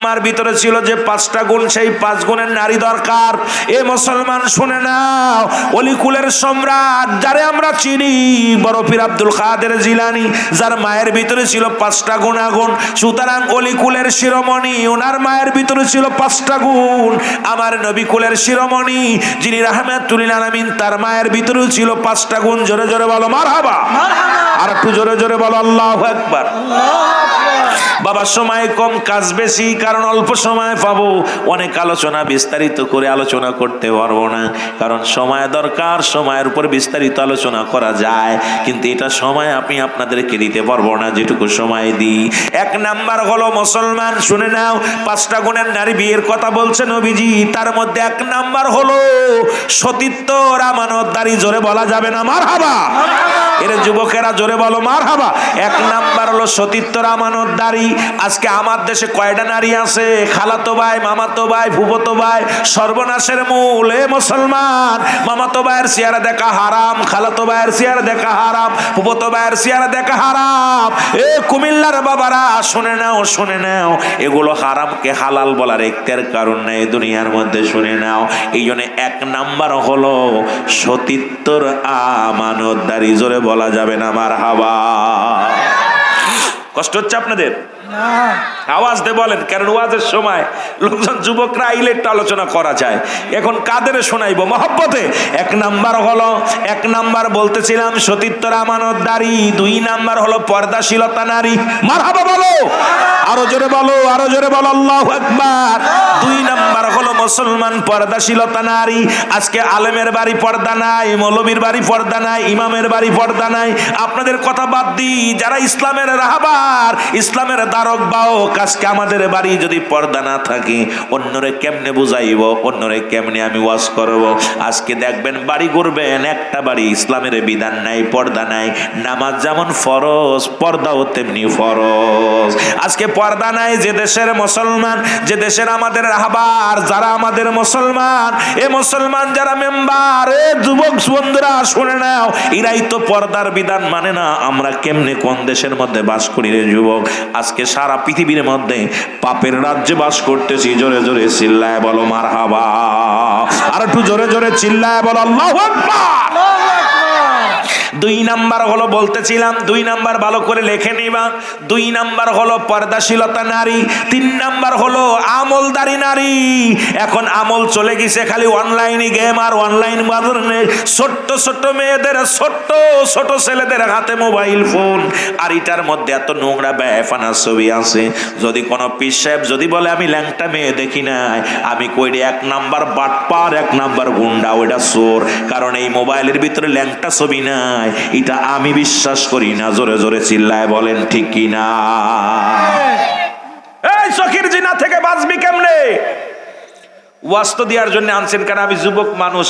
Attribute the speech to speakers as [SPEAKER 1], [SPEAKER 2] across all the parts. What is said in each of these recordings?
[SPEAKER 1] আমার ভিতরে ছিল যে 5টা গুণ, সেই 5 গুণের নারী দরকার। এ মুসলমান শুনে নাও, অলিকুলের সম্রাট যারে আমরা চিনি বড় পীর আব্দুল কাদের জিলানী, যার মায়ের ভিতরে ছিল 5টা গুণাগুণ। সুতরাং অলিকুলের শিরোমণি, ওনার মায়ের ভিতরে ছিল 5টা গুণ। আমার নবী কুলের শিরোমণি যিনি রাহমাতুল লিল আলামিন, তার মায়ের ভিতরেও ছিল 5টা গুণ। জোরে জোরে বলো মারহাবা, আর একটু জোরে জোরে বলো আল্লাহু আকবার। বাবা সময় কম, কাজ বেশি, কারণ অল্প সময় পাবো। অনেক আলোচনা বিস্তারিত করে আলোচনা করতে পারবো না, কারণ সময় দরকার। সময়ের উপর বিস্তারিত আলোচনা করা যায়, কিন্তু এটা সময় আমি আপনাদেরকে দিতে পারবো না যেটুকু সময় দিই। 1 নাম্বার হলো মুসলমান শুনে নাও, 5টা গুণের নারী বিয়ের কথা বলছে নবীজি, তার মধ্যে 1 নাম্বার হলো সতীত্ব, আমানতদারি। জোরে বলা যাবে না মারহাবা? এর যুবকেরা জোরে বলো মারহাবা। 1 নাম্বার হলো সতীত্ব, আমানতদারি। আজকে আমার দেশে কয়টা নারী আছে? খালাতো ভাই, মামাতো ভাই, ফুফাতো ভাই, সর্বনাশের মূল। এ মুসলমান, মামাতো ভাইয়ের চেহারা দেখা হারাম, খালাতো ভাইয়ের চেহারা দেখা হারাম, ফুফাতো ভাইয়ের চেহারা দেখা হারাম। এ কুমিল্লার বাবারা শুনে নাও, শুনে নাও, এগুলো হারামকে হালাল বলার একটার কারণ নেই দুনিয়ার মধ্যে, শুনে নাও। এই জন্য 1 নাম্বার হলো সতীত্বর আমানতদারি। জোরে বলা যাবে না মারহাবা? কষ্ট হচ্ছে আপনাদের? আওয়াজ দিয়ে বলেন, কারণ ওয়াজের সময় লোকজন যুবকরা আইলে একটু আলোচনা করা যায়। এখন কাদের শোনাইবো মহব্বতে? 1 নাম্বার হলো, 1 নাম্বার বলতেছিলাম সতীত্বর আমানতদারি। 2 নাম্বার হলো পর্দাশীলতা নারী। মারহাবা বলো, আরো জোরে বলো, আরো জোরে বলো আল্লাহু আকবার। 2 নাম্বার হলো মুসলমান পর্দাশীলতা নারী। আজকে আলেমের বাড়ি পর্দা নাই, মৌলবীর বাড়ি পর্দা নাই, ইমামের বাড়ি পর্দা নাই। আপনাদের কথা বাদ দিই, যারা ইসলামের রাহবার, ইসলামের দারক বাহক, আজকে আমাদের বাড়ি যদি পর্দা না থাকে, অন্যরে কেমনে বুঝাইব, অন্যরে কেমনে আমি ওয়াজ করব? আজকে দেখবেন বাড়ি করবেন, একটা বাড়ি ইসলামের বিধান নাই, পর্দা নাই। নামাজ যেমন ফরজ, পর্দাও তেমনি ফরজ। আজকে পর্দা নাই যে দেশের মুসলমান, যে দেশের আমাদের রাহবার, যারা আমাদের মুসলমান, এ মুসলমান যারা মেম্বার, এ যুবক বন্ধুরা শুনে নাও, এরাই তো পর্দার বিধান মানে না। আমরা কেমনে কোন দেশের মধ্যে বাস করি রে যুবক? আজকে সারা পৃথিবীর মধ্যে পাপের রাজ্যে বাস করতেছি। জোরে জোরে চিল্লায় বলো মারহাবা, আর একটু জোরে জোরে চিল্লায় বলো আল্লাহু আকবার। 2 নাম্বার হলো বলতেছিলাম, 2 নাম্বার ভালো করে লিখে নিবা। 2 নাম্বার হলো পর্দাশীলতা নারী। 3 নাম্বার হলো আমলদারি নারী। এখন আমল চলে গেছে খালি অনলাইনে গেম আর অনলাইন বাজারে। ছোট্ট ছোট্ট মেয়েদের, ছোট্ট ছোট ছেলেদের হাতে মোবাইল ফোন, আর এটার মধ্যে এত নোংরা বেফানা ছবি আছে। যদি কোনো পীর সাহেব যদি বলে আমি ল্যাংটা মেয়ে দেখি নাই, আমি কইরে 1 নাম্বার বাটপার, 1 নাম্বার গুন্ডা, ওইটা চোর। কারণ এই মোবাইলের ভিতরে ল্যাংটা ছবি নাই, এটা আমি বিশ্বাস করি না। জোরে জোরে চিল্লায় বলেন ঠিক কি না? এই চোখের জিনা থেকে বাঁচবি কেমনে? ওয়াজ তো দেওয়ার জন্য আনছেন, কারণ আমি যুবক মানুষ,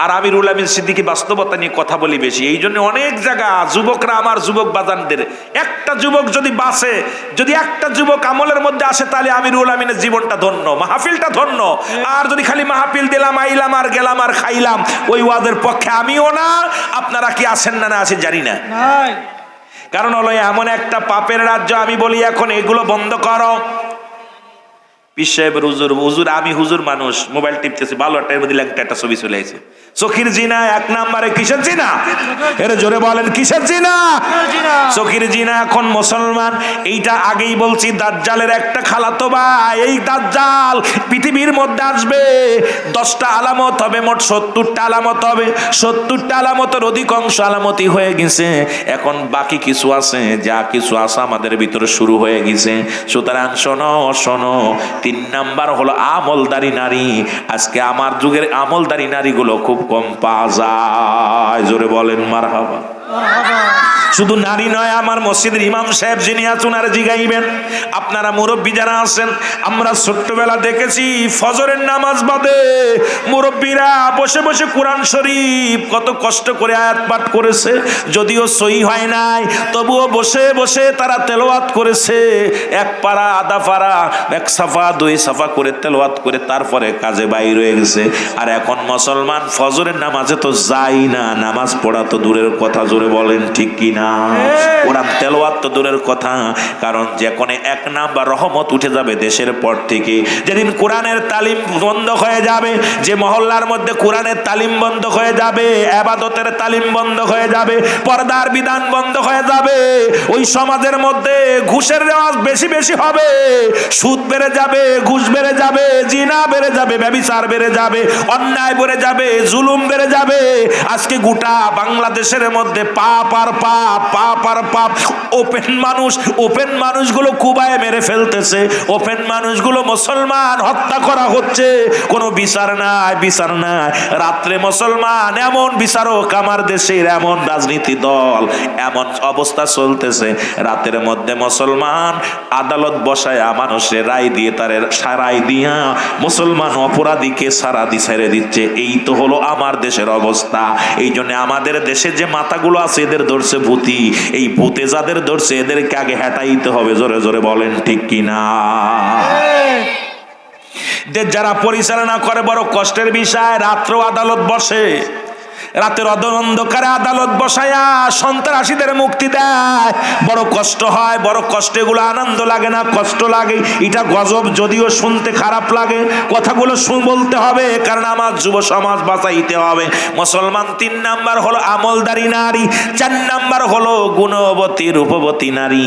[SPEAKER 1] আর আমিরুল আমিন সিদ্দিকী বাস্তবতা নিয়ে কথা বলি বেশি। এই জন্য অনেক জায়গা যুবকরা, আমার যুবক বাজানদের, একটা যুবক যদি বাঁচে, যদি একটা যুবক আমলের মধ্যে আসে, তাহলে আমিরুল আমিনের জীবনটা ধন্য, মাহফিলটা ধন্য। আর যদি খালি মাহফিল দিলাম, আইলাম আর গেলাম আর খাইলাম, ওই ওয়াদের পক্ষে আমিও না। আপনারা কি আছেন না না আছেন জানি না, কারণ হলো এমন একটা পাপের রাজ্য। আমি বলি এখন এগুলো বন্ধ করো। পীর সাহেবের হুজুর, আমি হুজুর মানুষ, মোবাইল টিপতেছি, ভালো একটা ছবি চলে আসে। চোখের জিনা 1 নাম্বারে। কিসের জিনা? এর জোরে বলেন কিসের জিনা? চোখের জিনা। এখন মুসলমান, এইটা আগেই বলছি, দাজ্জালের একটা খালাতো ভাই। এই দাজ্জাল পৃথিবীর মধ্যে আসবে, 10টা আলামত হবে, মোট 70টা আলামত হবে। 70টা আলামতের অধিকাংশ আলামতই হয়ে গেছে, এখন বাকি কিছু আছে, যা কিছু আছে আমাদের ভিতরে শুরু হয়ে গেছে। সুতরাং শোনো শোনো, 3 নাম্বার হলো আমলদারি নারী। আজকে আমার যুগের আমলদারি নারীগুলো খুব কম পাওয়া যায়। জোরে বলেন মারহাবা। শুধু নারী নয়, আমার মসজিদের ইমাম সাহেব যিনি আছেন আর জিগাইবেন, আপনারা মুরব্বী যারা আছেন, আমরা ছোট্টবেলা দেখেছি ফজরের নামাজ বাদে মুরব্বীরা বসে বসে কোরআন শরীফ কত কষ্ট করে আয়াত পাঠ করেছে। যদিও সহি হয় নাই, তবুও বসে বসে তারা তেলাওয়াত করেছে। 1 পারা, আধা পারা, 1 সাফা, 2 সাফা করে তেলাওয়াত করে তারপরে কাজে বাইর হয়ে গেছে। আর এখন মুসলমান ফজরের নামাজে তো যায় না, নামাজ পড়া তো দূরের কথা। জোরে বলেন ঠিক কি না? না? কোরআন তেলাওয়াত তো দূরের কথা, কারণ যখন এক নাম্বার রহমত উঠে যাবে দেশের পর থেকে, যেদিন কোরআনের তালিম বন্ধ হয়ে যাবে, যে মহল্লার মধ্যে কোরআনের তালিম বন্ধ হয়ে যাবে, ইবাদতের তালিম বন্ধ হয়ে যাবে, পর্দার বিধান বন্ধ হয়ে যাবে, ওই সমাজের মধ্যে ঘুষের রেওয়াজ বেশি বেশি হবে, সুদ বেড়ে যাবে, ঘুষ বেড়ে যাবে, জিনা বেড়ে যাবে, ব্যভিচার বেড়ে যাবে, অন্যায় বেড়ে যাবে, জুলুম বেড়ে যাবে। আজকে গোটা বাংলাদেশের মধ্যে পাপ আর পাপ, পাপ আর পাপ। ওপেন মানুষগুলো কুবায় মেরে ফেলতেছে, ওপেন মানুষগুলো মুসলমান হত্যা করা হচ্ছে, কোনো বিচার নাই, বিচার নাই। রাত্রে মুসলমান, এমন বিচারক আমার দেশের, এমন রাজনীতি দল, এমন অবস্থা চলতেছে, রাতের মধ্যে মুসলমান আদালত বসায় মানুষের রায় দিয়ে, তার রায় দিয়া মুসলমান অপরাধীকে সারা দি ছেড়ে দিচ্ছে। এই তো হলো আমার দেশের অবস্থা। এই জন্য আমাদের দেশে যে মাথাগুলো আছে, এদের ধরছে ভূতি। এই ভূতে যাদের ধরছে, এদেরকে আগে হটাইতে হবে। জোরে জোরে বলেন ঠিক কিনা? যারা পরিচালনা করে বড় কষ্টের বিষয়, রাত্র আদালত বসে, রাতের অন্ধকারে আদালত বসায়া সন্ত্রাসীদের মুক্তি দেয়। বড় কষ্ট হয়, বড় কষ্ট। এগুলো আনন্দ লাগে না, কষ্ট লাগে। এটা গজব, যদিও শুনতে খারাপ লাগে, কথাগুলো বলতে হবে, কারণ আমার যুব সমাজ বাঁচাইতে হবে। মুসলমান 3 নাম্বার হলো আমলদারি নারী, 4 নাম্বার হলো গুণবতী রূপবতী নারী।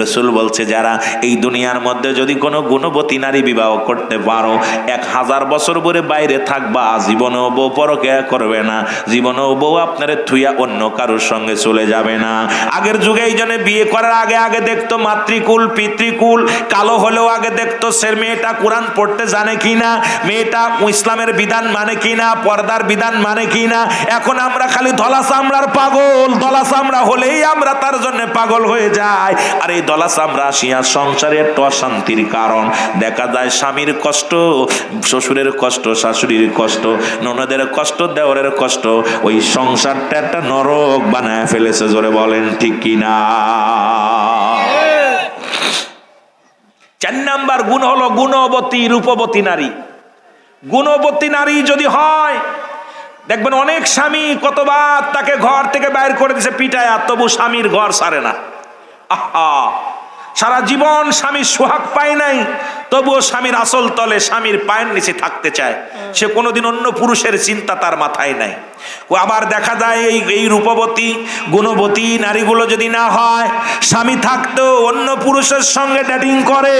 [SPEAKER 1] রাসূল বলছে, যারা এই দুনিয়ার মধ্যে যদি কোনো গুণবতী নারী বিবাহ করতে পারো, 1000 বছর ধরে বাইরে থাকবা, জীবনেও বউ পরকিয়া করবে না, জীবনেও বউ আপনারে থুইয়া অন্য কারোর সঙ্গে চলে যাবে না। আগের যুগে এই জন্য বিয়ে করার আগে দেখতো মাতৃকুল পিতৃকুল, কালো হলেও আগে দেখতো সে মেয়েটা কোরআন পড়তে জানে কিনা, মেয়েটা ইসলামের বিধান মানে কিনা, পর্দার বিধান মানে কিনা। এখন আমরা খালি ধলা চামড়ার পাগল, ধলা চামড়া হলেই আমরা তার জন্য পাগল হয়ে যাই। আর এই ধলা চামড়া আসিয়া সংসারে একটা অশান্তির কারণ। দেখা যায় স্বামীর কষ্ট, শ্বশুরের কষ্ট, শাশুড়ির কষ্ট, ননদের কষ্ট, দেওরের কষ্ট, ওই সংসারটা একটা নরক বানায় ফেলেছে। জোরে বলেন ঠিক কিনা? 4 নাম্বার গুণ হলো গুণবতী রূপবতী নারী। গুণবতী নারী যদি হয়, দেখবেন অনেক স্বামী কতবার তাকে ঘর থেকে বাইর করে দিয়েছে পিটায়া, তবু স্বামীর ঘর ছাড়ে না। আহা, সারা জীবন স্বামীর সোহাগ পায় নাই, তবুও স্বামীর আসল তলে, স্বামীর পায়ের নিচে থাকতে চায়। সে কোনোদিন অন্য পুরুষের চিন্তা তার মাথায় নাই। আবার দেখা যায় এই রূপবতী গুণবতী নারীগুলো যদি না হয়, স্বামী থাকতো অন্য পুরুষের সঙ্গে ডেটিং করে,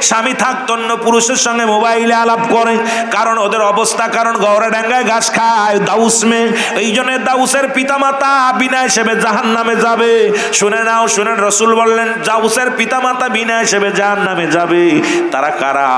[SPEAKER 1] স্বামী থাকতো অন্য পুরুষের সঙ্গে মোবাইলে আলাপ করে, কারণ ওদের অবস্থা, কারণ গৌরা ডাঙ্গায় ঘাস খায়, দাউস মেয়ে। এই জন্য দাউসের পিতামাতা বিনা হিসেবে জাহান্নামে যাবে। শুনে নাও, শুনে, রাসূল বললেন দাউসের পিতামাতা বিনা হিসেবে জাহান্নামে যাবে। তারা কারা?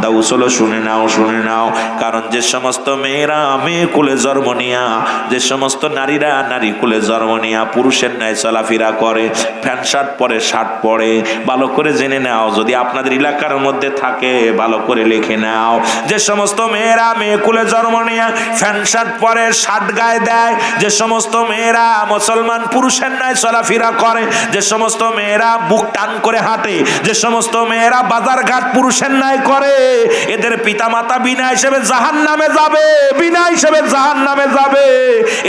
[SPEAKER 1] দাউস হলো, শুনে নাও, শুনে নাও, কারণ যে সমস্ত মেয়েরা মেয়ে কুলে জন্ম নিয়া, যে সমস্ত নারীরা নারী কুলে জন্ম নিয়া পুরুষের ন্যায় চলাফেরা করে, প্যান্ট শার্ট পরে, শার্ট পরে, ভালো করে জেনে নাও, যদি আপনাদের এলাকার মধ্যে থাকে ভালো করে লিখে নাও। যে সমস্ত মেয়েরা মেয়ে কুলে জন্ম নিয়া প্যান্ট শার্ট পরে, শার্ট গায়ে দেয়, যে সমস্ত মেয়েরা মুসলমান পুরুষের ন্যায় চলাফেরা করে, যে সমস্ত মেয়েরা বুক টান করে হাঁটে, যে সমস্ত মেয়েরা বাজার ঘাট পুরুষের ন্যায় করে, এদের পিতামাতা বিনা হিসেবে জাহান্নামে যাবে, বিনা হিসেবে জাহান্নামে যাবে।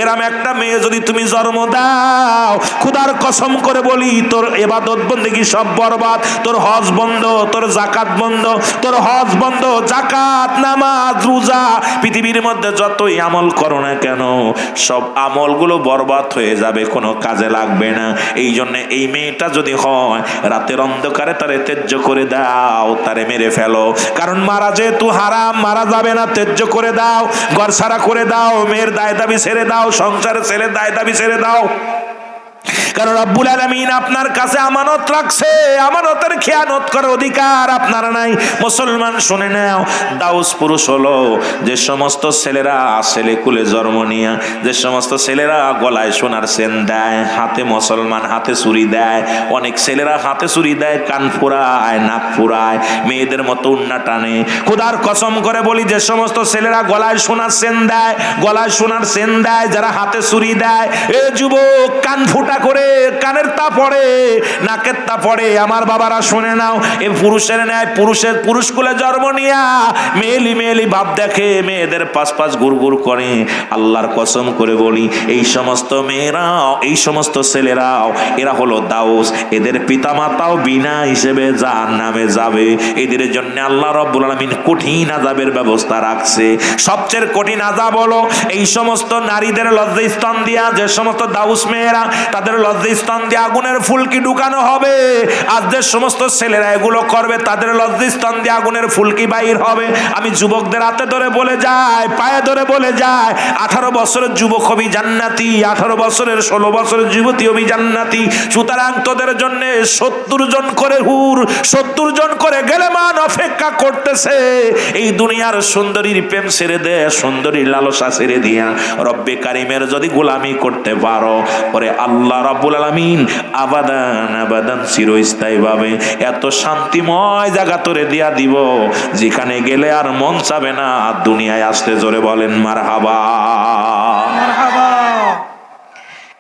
[SPEAKER 1] এরম একটা মেয়ে যদি তুমি জন্ম দাও, খোদার কসম করে বলি, তোর ইবাদত বন্দেগী সব বরবাদ, তোর হজ বন্ধ, তোর যাকাত বন্ধ, তোর হজ বন্ধ, যাকাত, নামাজ, রোজা, পৃথিবীর মধ্যে যতই আমল করো না কেন, সব আমলগুলো বরবাদ হয়ে যাবে, কোনো কাজে লাগবে না। এই জন্য এই মেয়েটা যদি হয়, রাতের অন্ধকারে তারে ত্যায্য করে দাও, তারে মেরে ফেলো, কারণ মারা যেহেতু হারাম, মারা যাবে না, ত্যায্য করে দাও, ঘর ছাড়া করে দাও, মেয়ের দায় দাবি ছেড়ে দাও, সংসারের ছেলের দায় দাবি ছেড়ে দাও। কারণ রব্বুল আলামিন আপনার কাছে আমানত রাখছে, আমানতের খেয়ানত করার অধিকার আপনার নাই। মুসলমান শুনে নাও, দাউস পুরুষ হলো যে সমস্ত ছেলেরা ছেলে কুলে জন্ম নিয়া, যে সমস্ত ছেলেরা গলায় সোনার চেন দেয়, হাতে মুসলমান হাতে চুরি দেয়, অনেক ছেলেরা হাতে চুরি দেয়, কান ফুরায়, নাক ফুরায়, মেয়েদের মতো উন্না টানে। খোদার কসম করে বলি, যে সমস্ত ছেলেরা গলায় সোনার চেন দেয়, গলায় সোনার চেন দেয়, যারা হাতে চুরি দেয়, এ যুবক কান ফুটা করে লাগে, কানের তা পড়ে, নাকের তা পড়ে। আমার বাবারা শুনে নাও, এই পুরুষের ন্যায় পুরুষ কুলে জন্ম নিয়া মেয়েলি ভাব দেখে, মেয়েদের পাশ গুড় করে। আল্লাহর কসম করে বলি, এই সমস্ত মেয়েরাও, এই সমস্ত ছেলেরাও, এরা হলো দাউস। এদের পিতা মাতাও বিনা হিসেবে জাহান্নামে যাবে। এদের জন্য আল্লাহ রাব্বুল আলামিন কঠিন আযাবের ব্যবস্থা রাখছে। সবচেয়ে কঠিন আযাব হলো এই সমস্ত নারীদের লজ্জাস্থান দিয়া, যে সমস্ত দাউস মেয়েরা, তাদের লজ্জাস্থান দিয়ে আগুনের ফুলকি ঢুকানো হবে। আর যে সমস্ত ছেলেরা এগুলো করবে, তাদের লজ্জাস্থান দিয়ে আগুনের ফুলকি বাইর হবে। আমি যুবকদের হাতে ধরে বলে যাই, পায়ে ধরে বলে যাই, 18 বছরের যুবক হবি জান্নাতি, 18 বছরের 16 বছরের যুবতী হবি জান্নাতি। সুতরাং তোদের জন্য 70 জন করে হুর, 70 জন করে গেলেমান অপেক্ষা করতেছে। এই দুনিয়ার সুন্দরীর প্রেম ছেড়ে দে, সুন্দরীর লালসা ছেড়ে দিয়া রব্বে কারিমের যদি গোলামি করতে পারো, ওরে আল্লাহ রাব্বুল আলামিন আবাদান চিরস্থায়ী ভাবে এত শান্তিময় জায়গা তোরে দিয়া দিব, যেখানে গেলে আর মন চাবে না দুনিয়ায় আসতে। জোরে বলেন মারহাবা।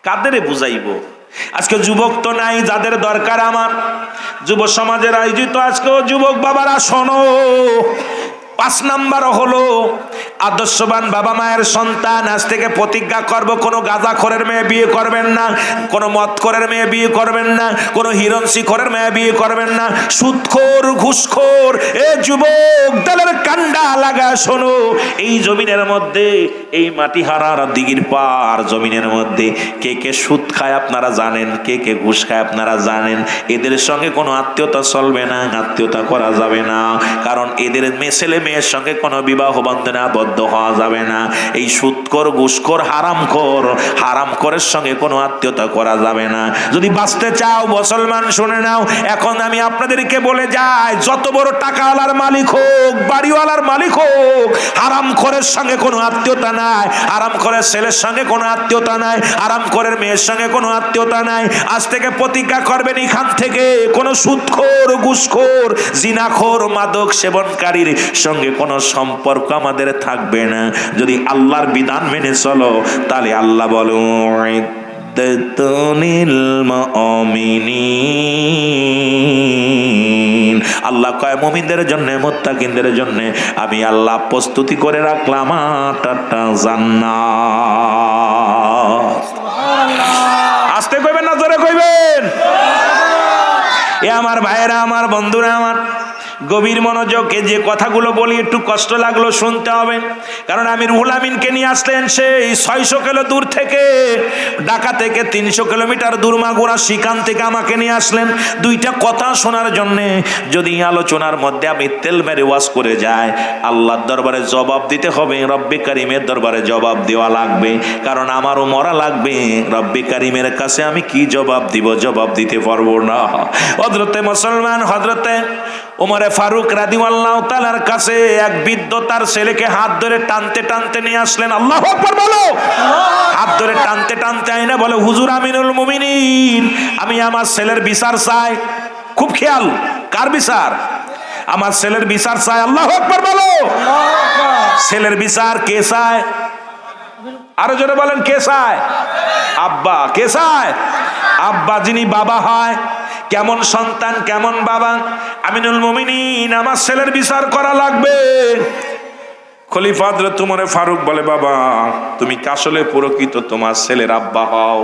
[SPEAKER 1] কাদেরে বুঝাইবো? আজকে যুবক তো নাই, যাদের দরকার আমার যুব সমাজের আয়োজিত আজকেও যুবক বাবারা শোনো। 5 নাম্বার হলো আদর্শবান বাবা মায়ের সন্তান। আজ থেকে প্রতিজ্ঞা করব, কোনো গাঁজাখোরের মেয়ে বিয়ে করবেন না, কোনো মদখোরের মেয়ে বিয়ে করবেন না, কোনো হিরণশিখরের মেয়ে বিয়ে করবেন না, সুদখোর ঘুষখোর। এ যুবক দলের কান্ডা লাগা শোনো, এই জমিনের মধ্যে, এই মাটি হারার দিঘির পার জমিনের মধ্যে কে কে সুদ খায় আপনারা জানেন, কে কে ঘুষ খায় আপনারা জানেন। এদের সঙ্গে কোনো আত্মীয়তা চলবে না, আত্মীয়তা করা যাবে না, কারণ এদের ছেলে মেয়ের সঙ্গে কোনো বিবাহ বন্ধনে আবদ্ধ হওয়া যাবে না। এই সুদখোর ঘুষখোর হারামখোরের সঙ্গে কোনো আত্মীয়তা করা যাবে না। যদি বাঁচতে চাও মুসলমান শুনে নাও, এখন আমি আপনাদেরকে বলে যাই, যত বড় টাকাওয়ালার মালিক হোক, বাড়িওয়ালার মালিক হোক, হারামখোরের সঙ্গে কোনো আত্মীয়তা নাই, হারামখোরের ছেলের সঙ্গে কোনো আত্মীয়তা নাই, হারামখোরের মেয়ের সঙ্গে কোনো আত্মীয়তা নাই। আজ থেকে প্রতিজ্ঞা করবেন, এখান থেকে কোনো সুদখোর ঘুষখোর জিনাখোর মাদক সেবনকারীর সঙ্গে কোনো সম্পর্ক আমাদের থাকবে না। যদি আল্লাহর বিধান মেনে চলো, তাহলে আল্লাহ বলো আল্লাহ কয় মুমিনদের জন্য, মুত্তাকিনদের জন্য আমি আল্লাহ প্রস্তুতি করে রাখলাম আটটা জান্নাত। আস্তে কইবেন না জোরে কইবেন? এ আমার ভাইয়েরা, আমার বন্ধুরা, আমার গভীর মনোযোগে যে কথাগুলো বলি, একটু কষ্ট লাগলো শুনতে হবে, কারণ আমি রুহুল আমিনকে নিয়ে আসলেন সেই 600 কিলো দূর থেকে, ঢাকা থেকে 300 কিলোমিটার দূর মাগুরা সেখান থেকে আমাকে নিয়ে আসলেন দুইটা কথা শোনার জন্যে। যদি আলোচনার মধ্যে আমি তেল মেরে ওয়াজ করে যাই, আল্লাহর দরবারে জবাব দিতে হবে, রব্বে কারিমের দরবারে জবাব দেওয়া লাগবে, কারণ আমারও মরা লাগবে। রব্বে কারিমের কাছে আমি কি জবাব দিব? জবাব দিতে পারবো না। হযরতে মুসলমান, হযরতে ওমরে ফারুক রাদিয়াল্লাহু তাআলার কাছে এক বৃদ্ধ তার ছেলেকে হাত ধরে টানতে টানতে নিয়ে আসলেন। আল্লাহু আকবার বলো। হাত ধরে টানতে টানতে আইনা বলে, হুজুর আমিনুল মুমিনিন, আমি আমার ছেলের বিচার চাই। খুব খেয়াল, কার বিচার? আমার ছেলের বিচার চাই। আল্লাহু আকবার বলো। ছেলের বিচার কে চায়? আরো জোরে বলেন, কে চায়? আব্বা। কে চায়? আব্বা, যিনি বাবা হয়। কেমন সন্তান, কেমন বাবা? আমিনুল মুমিনিন, আমার ছেলের বিচার করা লাগবে। খলিফা হযরত ওমর ফারুক বলে, বাবা তুমি কি আসলে প্রকৃত তোমার ছেলের আব্বা হও?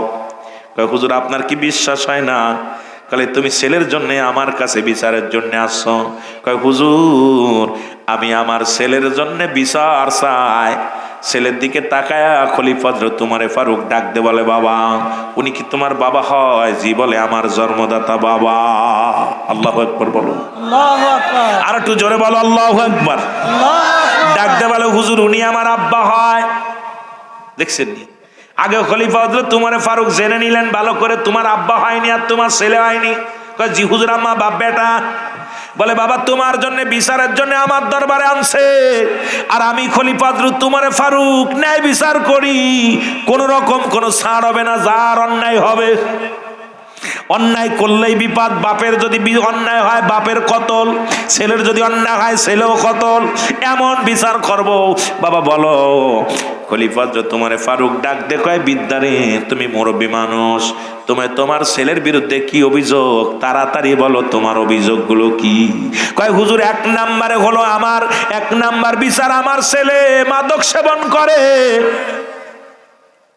[SPEAKER 1] কয়, হুজুর আপনার কি বিশ্বাস হয় না? কলে, তুমি ছেলের জন্য আমার কাছে বিচারের জন্য আসছো? কয়, হুজুর আমি আমার ছেলের জন্য বিচার চাই। ছেলের দিকে তাকায়া খলিফা হযরত ওমর ফারুক ডাক দে বলে, বাবা উনি কি তোমার বাবা হয়? জি বলে, আমার জন্মদাতা বাবা। আল্লাহু আকবার বলো। আল্লাহু আকবার। আর একটু জোরে বলো, আল্লাহু আকবার। ডাক দে বলে, হুজুর উনি আমার আব্বা হয়। দেখছেন নি, আগে খলিফা হযরত ওমর ফারুক জেনে নিলেন ভালো করে, তোমার আব্বা হয়নি আর তোমার ছেলে হয়নি। কয়, জি হুজুর আম্মা বাপ বেটা। বলে, বাবা তোমার জন্য বিচারের জন্য আমার দরবারে আনছে, আর আমি খলিফা হযরত ওমর ফারুক ন্যায় বিচার করি, কোন রকম কোন ছাড় হবে না। যার অন্যায় হবে, অন্যায় করলেই বিপদ। বাপের যদি অন্যায় হয় বাপের কতল, ছেলের যদি অন্যায় হয় ছেলেও কতল, এমন বিচার করব। বাবা বলো। খলিফা হযরত ওমর ফারুক ডাক দে কয়, বিদ্যারে তুমি মুরব্বী মানুষ, তুমি তোমার ছেলের বিরুদ্ধে কি অভিযোগ, তাড়াতাড়ি বলো তোমার অভিযোগগুলো কি। কয় হুজুর, এক নাম্বারে হলো আমার এক নাম্বার বিচার, আমার ছেলে মাদক সেবন করে।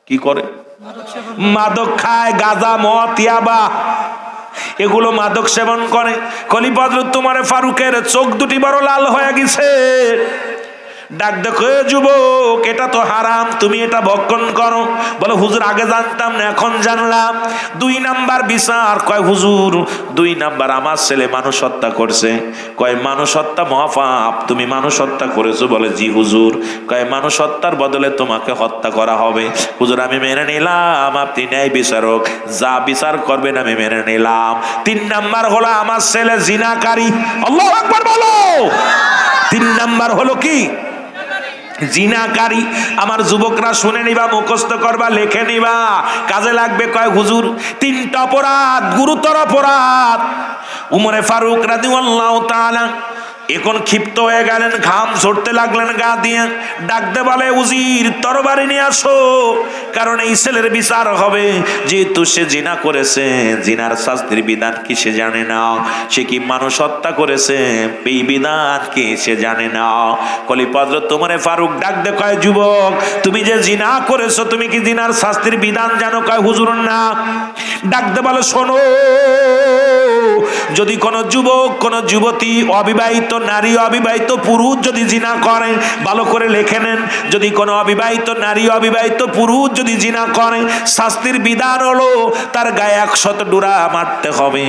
[SPEAKER 1] কি করে? মাদক খায়, গাঁজা, মদ, ইয়াবা, এগুলো মাদক সেবন করে। খলিফা হযরত ওমর ফারুকের চোখ দুটি বড় লাল হয়ে গেছে। ডাক দেখো, যুবক, এটা তো হারাম, তুমি এটা ভক্ষণ করো। বলে হুজুর, আগে জানতাম না, এখন জানলাম। 2 নাম্বার বিচার। কয় হুজুর, 2 নাম্বার আমার ছেলে মানুষ হত্যা করছে। কয় মানুষ হত্যা মহাপাপ, তুমি মানুষ হত্যা করেছো? বলে জি হুজুর। কয় মানুষ হত্যার বদলে তোমাকে হত্যা করা হবে। হুজুর, আমি মেনে নিলাম, আপনি ন্যায় বিচারক, যা বিচার করবেন আমি মেনে নিলাম। 3 নাম্বার হলো আমার ছেলে জিনাকারী। আল্লাহু আকবার বলো। 3 নাম্বার হলো কি? জিনাকারী। আমার যুবকরা শুনে নিবা, মুখস্থ করবা, লিখে নিবা, কাজে লাগবে। কয় হুজুর, 3টা অপরাধ, গুরুতর অপরাধ। উমরে ফারুক রাদিয়াল্লাহু তাআলা এখন ক্ষিপ্ত হয়ে গেলেন, ঘাম ঝরতে লাগলেন গা দিয়ে। ডাকতে বলে, উজির, তরবারি নিয়ে আসো, কারণ এই ছেলের বিচার হবে। যেহেতু সে জিনা করেছে, জিনার শাস্তির বিধান কি সে জানে না, সে কি মানুষ হত্যা করেছে এই বিধান কি সে জানে না। খলিফা হযরত ওমর ফারুক ডাকতে কয়, যুবক, তুমি যে জিনা করেছো, তুমি কি জিনার শাস্তির বিধান জানো? কয় হুজুর না। ডাকতে বলে, শোনো, যদি কোন যুবক, কোন যুবতী, অবিবাহিত নারী, অবিবাহিত পুরুষ যদি জিনা করে, ভালো করে লিখে নেন, যদি কোন অবিবাহিত নারী, অবিবাহিত পুরুষ যদি জিনা করে, শাস্তির বিধান হলো তার গায়ে 100 ডুরা মারতে হবে।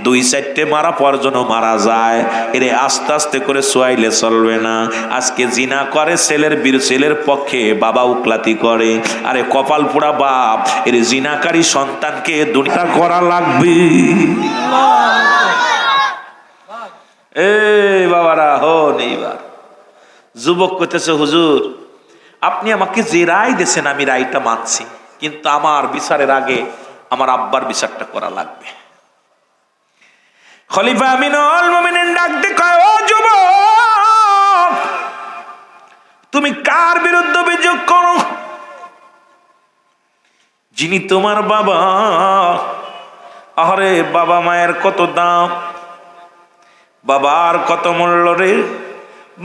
[SPEAKER 1] 2-4টে মারা পর যেন মারা যায়। এরে আস্তে আস্তে করে সোয়াইলে চলবে না। আজকে জিনা করে ছেলের পক্ষে বাবা উকলাতি করে। আরে কপাল পোড়া বাপ, এর জিনাকারী সন্তানকে দুনিয়া করা লাগবে। এই বাবারা, হন এইবার। যুবক কইতেছে, হুজুর, আপনি আমাকে যে রায় দিয়েছেন আমি রায়টা মানছি, কিন্তু আমার বিচারের আগে আমার আব্বার বিচারটা করা লাগবে। খলিফা আমিনুল মুমিনিন ডাক দিয়ে কয়, ও যুবক, তুমি কার বিরুদ্ধে অভিযোগ করো? যিনি তোমার বাবা। আরে বাবা মায়ের কত দাম, বাবার কত মূল্য রে,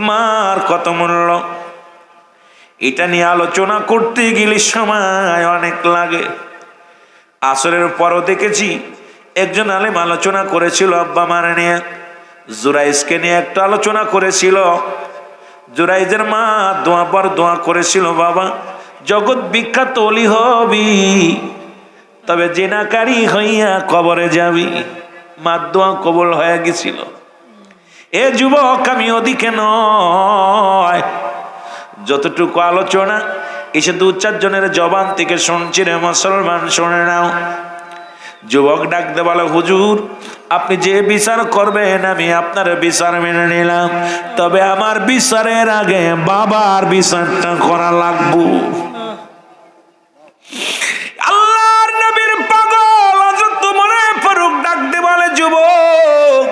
[SPEAKER 1] মার কত মূল্য। এটা নিয়ে আলোচনা করতে গেলে সময় অনেক লাগে। আসরের পরও দেখেছি একজন আলেম আলোচনা করেছিল আব্বা মার নিয়ে, জুরাইজকে নিয়ে একটা আলোচনা করেছিল। জুরাইজের মা দোয়া পর দোয়া করেছিল, বাবা জগৎ বিখ্যাত অলি হবি, তবে জিনাকারী হইয়া কবরে যাবি। মার দোয়া কবুল হয়ে গেছিল। এ যুবক, আমি ওদিকে নয়, যতটুকু আলোচনা এসে 2-4 জনের জবান থেকে শুনছি রে মুসলমান, শুনে নাও। যুবক ডাকতে বলে, হুজুর, আপনি যে বিচার করবেন আমি আপনার বিচার মেনে নিলাম, তবে আমার বিচারের আগে বাবার বিচারটা করা লাগবে। আল্লাহর নবীর পাগল হযরত ওমর ফারুক ডাকতে বলে, যুবক,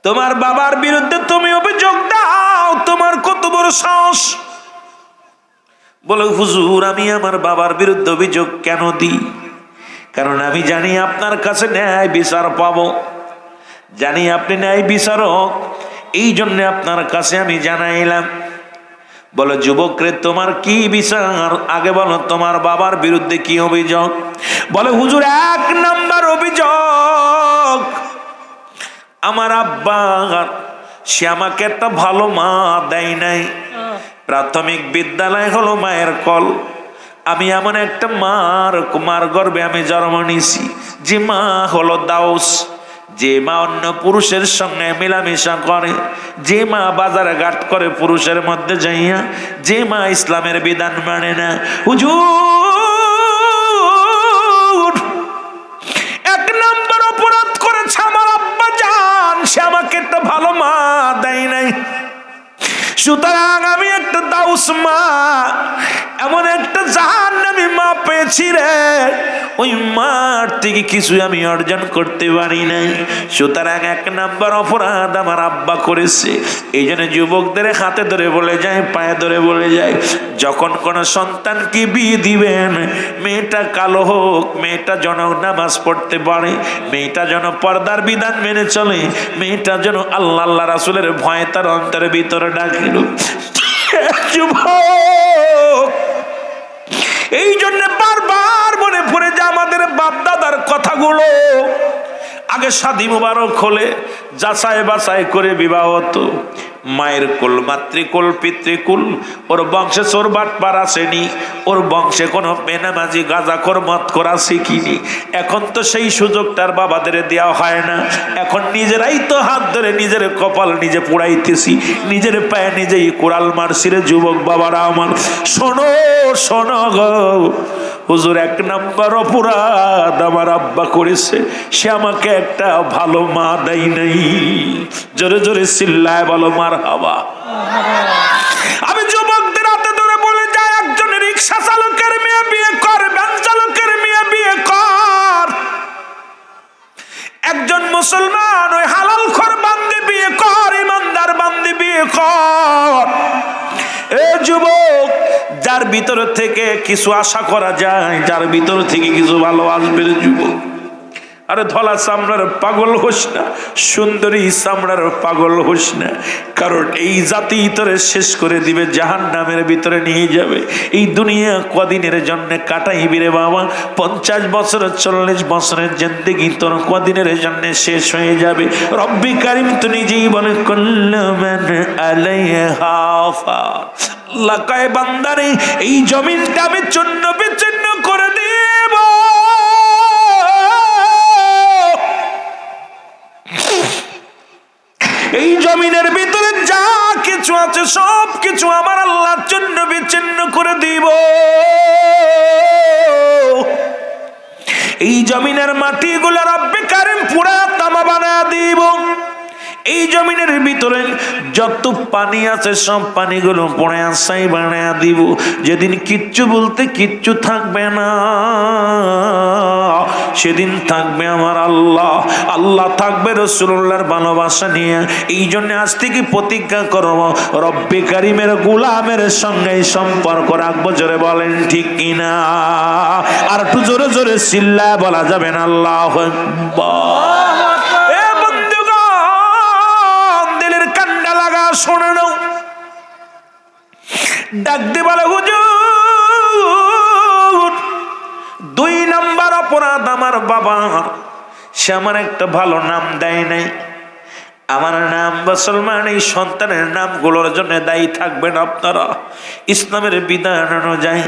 [SPEAKER 1] তোমার বাবার বিরুদ্ধে তুমি অভিযোগ দাও, তোমার কত বড় সাহস? বলে, হুজুর, আমি আমার বাবার বিরুদ্ধে অভিযোগ কেন দিই? কারণ আমি জানি আপনার কাছে ন্যায় বিচার পাবো, জানি আপনি ন্যায় বিচারক, এই জন্য আপনার কাছে আমি জানাইলাম। বলে, যুবক রে, তোমার কি বিচার? আগে বলো তোমার বাবার বিরুদ্ধে কি অভিযোগ? বলে, হুজুর, 1 নাম্বার অভিযোগ, আমার আব্বা, সে আমাকে একটা ভালো মা দেয় নাই। প্রাথমিক বিদ্যালয় হলো মায়ের কল। আমি এমন একটা মার গর্ভে আমি জন্ম নিয়েছি, যে মা হলো দাউস, যে মা অন্য পুরুষের সঙ্গে মেলামেশা করে, যে মা বাজারে ঘাট করে পুরুষের মধ্যে যাইয়া, যে মা ইসলামের বিধান মানে না। হুজুর, 1 নম্বর অপরাধ করেছে আমার আব্বা জান, সে আমাকে একটা ভালো মা দেয় নাই। সুতরাং আমি একটা দাউস মা, এমন একটা জাহান্নামী মা পেয়ে হয়েছি রে, ওই মাঠ থেকে কিছু আমি অর্জন করতে পারি নাই। সুতরাং 1 নাম্বার অপরাধ আমার আব্বা করেছে। এই জন্য যুবকদের হাতে ধরে বলে যায়, পায়ে ধরে বলে যায়, যখন কোন সন্তানকে বিয়ে দিবেন, মেয়েটা কালো হোক, মেয়েটা যেন নামাজ পড়তে পারে, মেয়েটা যেন পর্দার বিধান মেনে চলে, মেয়েটা যেন আল্লাহ আল্লাহ রাসূলের ভয় তার অন্তরের ভিতরে ডাকিল। যুবক, এই জন্য বারবার মনে পড়ে যে আমাদের বাপ দাদার কথাগুলো। আগে শাদী মুবারক হলে যাচাই বাছাই করে বিবাহ হতো। মায়ের কুল, মাতৃকুল, পিতৃকুল, ওর বংশে চোর বাটপার আসেনি, ওর বংশে কোনো বেনামাজি গাঁজাখোর মদখোর শিখিনি। এখন তো সেই সুযোগটার বাবাদের দেওয়া হয় না। এখন নিজেরাই তো হাত ধরে নিজের কপাল নিজে পুড়াইতেছি, নিজের পায়ে নিজেই কোরাল মারছি রে যুবক বাবারা আমার। শোনো শোনো গো, হুজুর 1 নাম্বার অপরাধ আমার আব্বা করেছে, সে আমাকে একটা ভালো মা দেয় নাই। জোরে জোরে চিল্লায় বলো মারহাবা। আমি যুবকদের হাতে ধরে বলে যাই, একজন রিক্সা চালকের মেয়ে বিয়ে কর, ভ্যান চালকের মেয়ে বিয়ে কর, একজন মুসলমান ওই হালাল খোর বান্দি বিয়ে কর, ইমানদার বান্দি বিয়ে কর। এ যুবক, যার ভিতর থেকে কিছু আশা করা যায়, যার ভিতর থেকে কিছু ভালো আসবে যুবক। আরে ধলা চামড়ার পাগল হোস না, সুন্দরী চামড়ার পাগল হোস না, কারণ এই জাতি তোরে শেষ করে দিবে, জাহান্নামের ভিতরে নিয়ে যাবে। এই দুনিয়া কদিনের জন্য কাটাইবি রে বাবা? 50 বছর 40 বছরের জিন্দেগি তোর কদিনের জন্য শেষ হয়ে যাবে। রব্বি কারিম তো নিজেই বলে, কুল্লু মান আলাইহা ফান। আল্লাহ কয়, বান্দারে এই জমিনটা আমি চূর্ণ বিচূর্ণ করে দেব। এই জমিনের ভিতরে যা কিছু আছে সব কিছু আমার আল্লাহর জন্য বিচ্ছিন্ন করে দিব। এই জমিনের মাটিগুলো রব্বে কারিম পুরা তামা বানায় দিব। এই জমিনের ভিতরে যত পানি আছে সব পানিগুলো পড়ে আসাই বানায় দিব। যেদিন কিচ্ছু বলতে কিচ্ছু থাকবে না, সেদিন থাকবে আমার আল্লাহ, আল্লাহ থাকবে রাসূলুল্লাহর ভালোবাসা নিয়ে। এই জন্য আজ থেকে প্রতিজ্ঞা করব, রব্বে কারিমের গোলামের সঙ্গে সম্পর্ক রাখবো। জোরে বলেন ঠিক কিনা? আর একটু জোরে জোরে চিল্লায় বলা যাবে না আল্লাহু আকবার। এ বন্ধুগণ, দিলের কান্ডা লাগা শোনে নাও, ডাক দিয়ে বলে, হুজুর 2 নাম্বার অপরাধ আমার বাবার, সে আমার একটা ভালো নাম দেয় নাই। আমার নাম মুসলমান, এই সন্তানের নামগুলোর জন্য দায়ী থাকবেন আপনারা। ইসলামের বিধান অনুযায়ী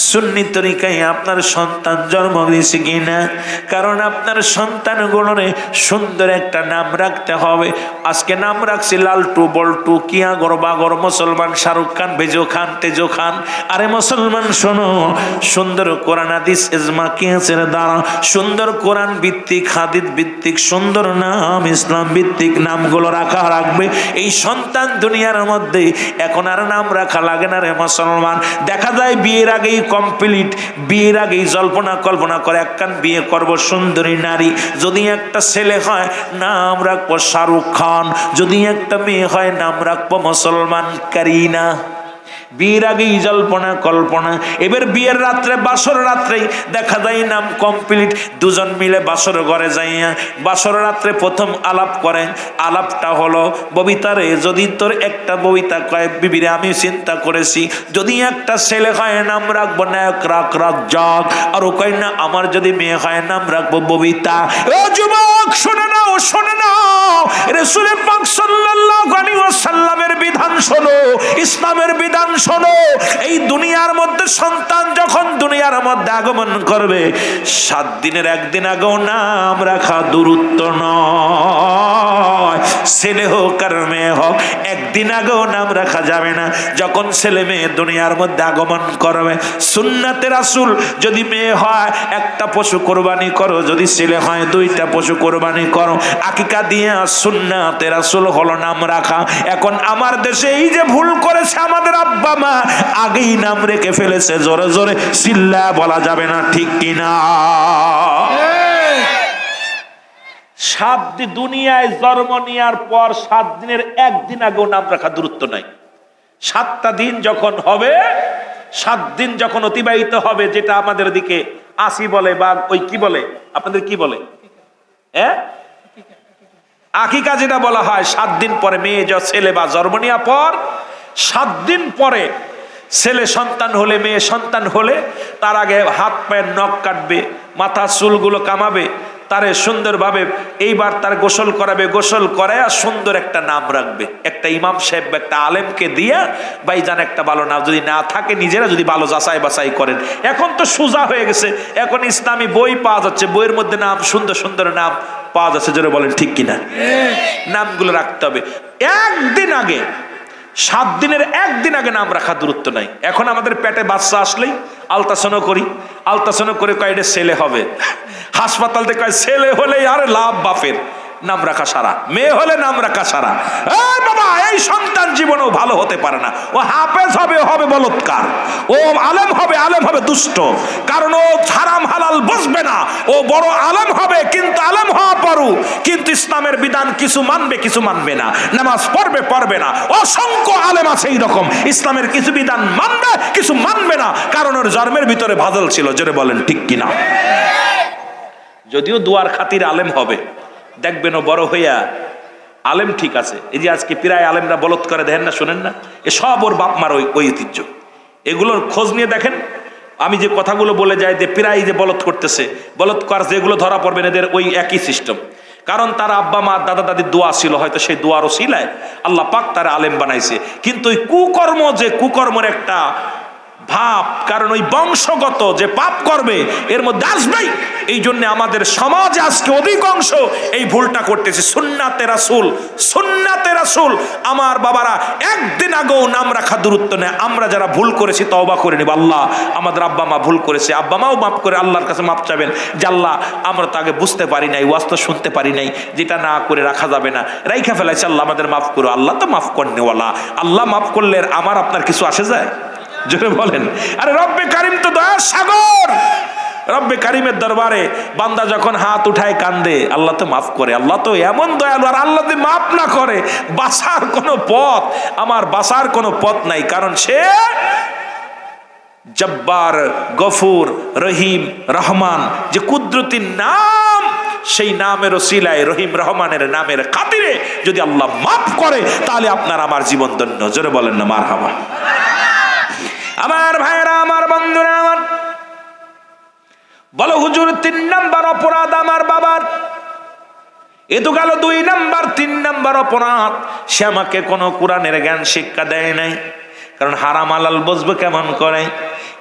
[SPEAKER 1] সুন্নি তরিকায় আপনার সন্তান জন্ম দিয়েছে কিনা, কারণ আপনার সন্তানগুলোরে সুন্দর একটা নাম রাখতে হবে। আজকে নাম রাখছি লালটু, বল্টু, কিয়া গরবাগর, মুসলমান শাহরুখ খান, ভেজো খান, তেজো খান। আরে মুসলমান শোনো, সুন্দর কোরআন হাদিস ইজমা কিয়াসের দ্বারা সুন্দর কোরআন ভিত্তিক হাদিস ভিত্তিক সুন্দর নাম, ইসলাম ভিত্তিক নাম গুলো রাখা রাখবে। এই সন্তান দুনিয়ার মধ্যে এখন আর নাম রাখা লাগে না রে মুসলমান। দেখা যায় বিয়ের আগেই কমপ্লিট, বিয়ের আগেই জল্পনা কল্পনা করে একখান বিয়ে করব সুন্দরী নারী। যদি একটা ছেলে হয় নাম রাখবো শাহরুখ খান, যদি একটা মেয়ে হয় নাম রাখবো মুসলমান কারিনা। বিয়ের আগেই জল্পনা কল্পনা। এবার বিয়ের রাত্রে, বাসর রাত্রেই দেখা যায় নাম কমপ্লিট। দুজন মিলে বাসর ঘরে যাইয়া বাসর রাত্রে প্রথম আলাপ করেন। আলাপটা হলো, ববিতারে যদি তোর একটা ববিতা কয়, বিবিরে আমি চিন্তা করেছি যদি একটা ছেলে হয় নাম রাখবো নায়ক রাখ রাজ্জাক, আর ও কয় না আমার যদি মেয়ে হয় নাম রাখবো ববিতা। ও যুবক শোনে নাও, শোনে নাও, রাসূল পাক সাল্লাল্লাহু আলাইহি ওয়াসাল্লামের বিধান শোনো, ইসলামের বিধান শোনো। এই দুনিয়ার মধ্যে সন্তান যখন দুনিয়ার মধ্যে আগমন করবে, 7 দিনের একদিন আগেও নাম রাখা দূরত্ব নয়। ছেলে হোক আর মেয়ে হোক, একদিন আগেও নাম রাখা যাবে না। যখন ছেলে মেয়ে দুনিয়ার মধ্যে আগমন করবে, সুন্নাতে রাসূল যদি মেয়ে হয় একটা পশু কোরবানি করো, যদি ছেলে হয় 2টা পশু কোরবানি করো। আকিকা দিয়ে সুন্নাতে রাসূল হলো নাম রাখা। এখন আমার দেশে এই যে ভুল করেছে আমাদের আব্বা মা, আগেই নাম রেখে ফেলেছে। জোরে জোরে চিল্লা বলা যাবে না, ঠিক কিনা? 7 দিন দুনিয়ায় জন্ম নেওয়ার পর 7 দিনের একদিন আগেও নাম রাখা দূরত্ব নাই। 7টা দিন যখন হবে, 7 দিন যখন অতিবাহিত হবে, যেটা আমাদের দিকে আসি বলে বা ওই কি বলে, আপনাদের কি বলে, হ্যাঁ আকিকা যেটা বলা হয়, 7 দিন পরে মেয়ে ছেলে বা জন্ম নেওয়ার পর 7 দিন পরে ছেলে সন্তান হলে, মেয়ে সন্তান হলে তার আগে হাত পায়ের নখ কাটবে, মাথা চুলগুলো কামাবে, তারে সুন্দরভাবে এইবার তার গোসল করাবে, গোসল করায় সুন্দর একটা নাম রাখবে। একটা ইমাম সাহেব একটা আলেমকে দিয়ে, ভাইজান একটা ভালো নাম, যদি না থাকে নিজেরা যদি ভালো যাচাই বাছাই করেন। এখন তো সোজা হয়ে গেছে, এখন ইসলামী বই পাওয়া যাচ্ছে, বইয়ের মধ্যে নাম সুন্দর সুন্দর নাম পাওয়া যাচ্ছে, জোরে বলেন ঠিক কিনা? নামগুলো রাখতে হবে একদিন আগে, 7 দিনের একদিন আগে নাম রাখা দূরত্ব নাই। এখন আমাদের পেটে বাচ্চা আসলেই আলট্রাসাউন্ড করি, আলট্রাসাউন্ড করে কয় এটা ছেলে হবে, হাসপাতাল থেকে কয় ছেলে হলেই আরে লাভ বাপের, নাম রাখা সারা, মেয়ে হলে নাম রাখা সারা। বাবা, এই সন্তান জীবনেও ভালো হতে পারে না, ও হাফেজ হবে, হবে বলৎকার, ও আলেম হবে, আলেম হবে দুষ্ট, কারণ ও হারাম হালাল বুঝবে না। ও বড় আলেম হবে, কিন্তু আলেম হওয়া পরও কিন্তু ইসলামের বিধান কিছু মানবে, কিছু মানবে না, নামাজ পড়বে, পড়বে না। অসংখ্য আলেম আছে এইরকম, ইসলামের কিছু বিধান মানবে, কিছু মানবে না, কারণ ওর জন্মের ভিতরে ভাজল ছিল, জোরে বলেন ঠিক কিনা? যদিও দুয়ার খাতির আলেম হবে, দেখবেন ও বড় হইয়া আলেম ঠিক আছে। এই যে আজকে প্রায় আলেমরা বলৎ করে, দেখেন না, শোনেন না, এ সব ওর বাপ মার ওই ঐতিহ্য। এগুলোর খোঁজ নিয়ে দেখেন, আমি যে কথাগুলো বলে যাই যে প্রায় যে বলৎ করতেছে, বলৎকার যেগুলো ধরা পড়বেন এদের ওই একই সিস্টেম। কারণ তার আব্বা মা দাদা দাদির দোয়া ছিল, হয়তো সেই দোয়ার ওসিলায় আল্লাহ পাক তারা আলেম বানাইছে। কিন্তু ওই কুকর্ম, যে কুকর্মের একটা ভাব, কারণ ওই বংশগত যে পাপ করবে এর মধ্যে আসবেই। এই জন্য আমাদের সমাজ আজকে অধিকাংশ এই ভুলটা করতেছে। সুন্নাতে রাসূল, সুন্নাতে রাসূল, আমার বাবারা একদিন আগেও নাম রাখা দূরত্ব নেই। আমরা যারা ভুল করেছি তওবা করে নিব, আল্লাহ আমাদের আব্বা মা ভুল করেছে, আব্বা মাও মাফ করে আল্লাহর কাছে মাফ চাবেন যে আল্লাহ আমরা তো আগে বুঝতে পারি নাই, ওয়াজ তো শুনতে পারি নাই, যেটা না করে রাখা যাবে না, রাইখা ফেলাইছে, আল্লাহ আমাদের মাফ করো। আল্লাহ তো মাফ করেনওয়ালা, আল্লাহ মাফ করলে আমার আপনার কিছু আসে যায়? জোরে বলেন। আরে রব্বে কারিম তো দয়ার সাগর, রব্বে কারিমের দরবারে বান্দা যখন হাত উঠায় কান্দে, আল্লাহ তো মাফ করে। আল্লাহ তো এমন দয়ালু, আর আল্লাহ যদি মাফ না করে বাঁচার কোনো পথ, আমার বাঁচার কোনো পথ নাই, কারণ সে জব্বার, গফুর, রহিম, রহমান, যে কুদরতির নাম, সেই নামের ওসিলায় রহিম রহমানের নামের খাতিরে যদি আল্লাহ মাফ করে, তাহলে আপনার আমার জীবন ধন্য। জোরে বলেন না মারহাবা। আমার ভাইরা, আমার বন্ধুরা, আমার বলো হুজুর 3 নাম্বার অপরাধ আমার বাবার, এ তো গেল 2 নাম্বার। 3 নাম্বার অপরাধ, সে আমাকে কোনো কোরআনের জ্ঞান শিক্ষা দেয় নাই, কারণ হারাম হালাল বুঝবে কেমন করে।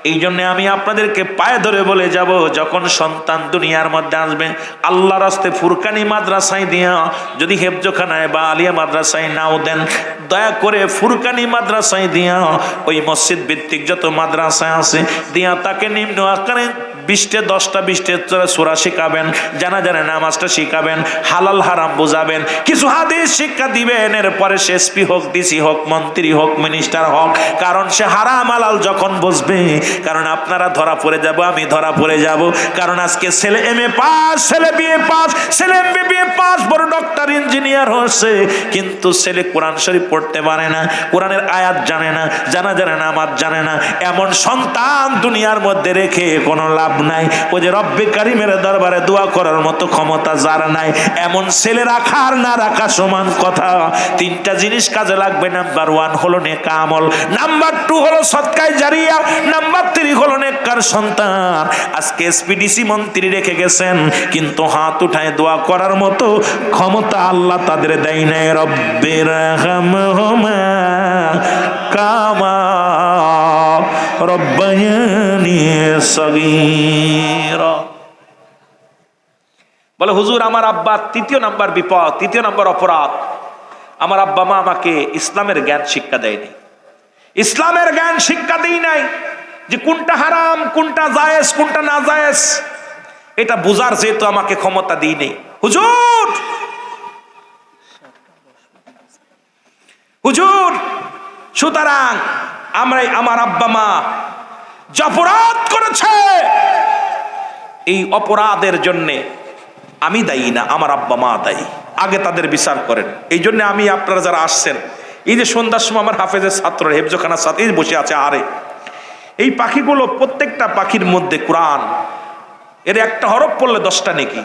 [SPEAKER 1] এই জন্য আমি আপনাদেরকে পায়ে ধরে বলে যাব, যখন সন্তান দুনিয়ার মধ্যে আসবে, আল্লাহর রাস্তায় ফুরকানি মাদ্রাসায় দিয়া, যদি হেফজখানায় বা আলিয়া মাদ্রাসায় নাও দেন, দয়া করে ফুরকানি মাদ্রাসায় দিয়া, ওই মসজিদ ভিত্তিক যত মাদ্রাসা আছে দিয়া, তাকে নিম্ন আকারে 20টে 10টা 20টে সূরা শিখাবেন, জানা জানা নামাজটা শিখাবেন, হালাল হারাম বুঝাবেন, কিছু হাদিস শিক্ষা দিবেন। এরপরে সে এসপি হোক, ডিসি হোক, মন্ত্রী হোক, মিনিস্টার হোক, কারণ সে হারাম হালাল যখন বুঝবে, কারণ আপনারা ধরা পড়ে যাব, আমি ধরা পড়ে যাব। কারণ আজকে ছেলে এমএ পাস, ছেলে বিএ পাস, ছেলে এমবিবিএ পাস, বড় ডক্টর ইঞ্জিনিয়ার হচ্ছে, কিন্তু ছেলে কোরআন শরীফ পড়তে পারে না, কোরআনের আয়াত জানে না, জানা জানে না, নামাজ জানে না। এমন সন্তান দুনিয়ার মধ্যে রেখে কোনো লাভ নাই। ও যে রব্বে কারিমের দরবারে দোয়া করার মতো ক্ষমতা যার নাই, এমন ছেলে রাখা আর না রাখা সমান কথা। 3টা জিনিস কাজে লাগবে। নাম্বার 1 হলো নেক আমল, নাম্বার 2 হলো সদকায়ে জারিয়া, নাম্বার 3 হলো নেককার সন্তান। আজকে এসপিডিসি মন্ত্রী রেখে গেছেন, কিন্তু হাত উঠায় দোয়া করার মতো ক্ষমতা আল্লাহ তাদের দেয় নাই। রব্বির রাহমহুমা কামা রব্বায়ানি সগীরা। বলে হুজুর আমার আব্বা, 3য় নাম্বার বিপদ, 3য় নাম্বার অপরাধ, আমার আব্বা মা আমাকে ইসলামের জ্ঞান শিক্ষা দেয়নি, ইসলামের জ্ঞান শিক্ষা দেই নাই, যে কোনটা হারাম, কোনটা জায়েজ, কোনটা না জায়েজ, এটা বুঝার যেহেতু আমাকে ক্ষমতা দিই নেই। হুজুর, হুজুর, সুতরাং আমরা আমার আব্বা মা যে অপরাধ করেছে, এই অপরাধের জন্যে আমি দায়ী না, আমার আব্বা মা দায়ী। আগে তাদের বিচার করেন। এই জন্য আমি, আপনারা যারা আসছেন, এই যে সন্ধ্যার সময় আমার হাফেজের ছাত্র হেফজখানার সাথে বসে আছে, আরে এই পাখিগুলো প্রত্যেকটা পাখির মধ্যে কোরআন, এর একটা হরফ পড়লে 10টা নেকি,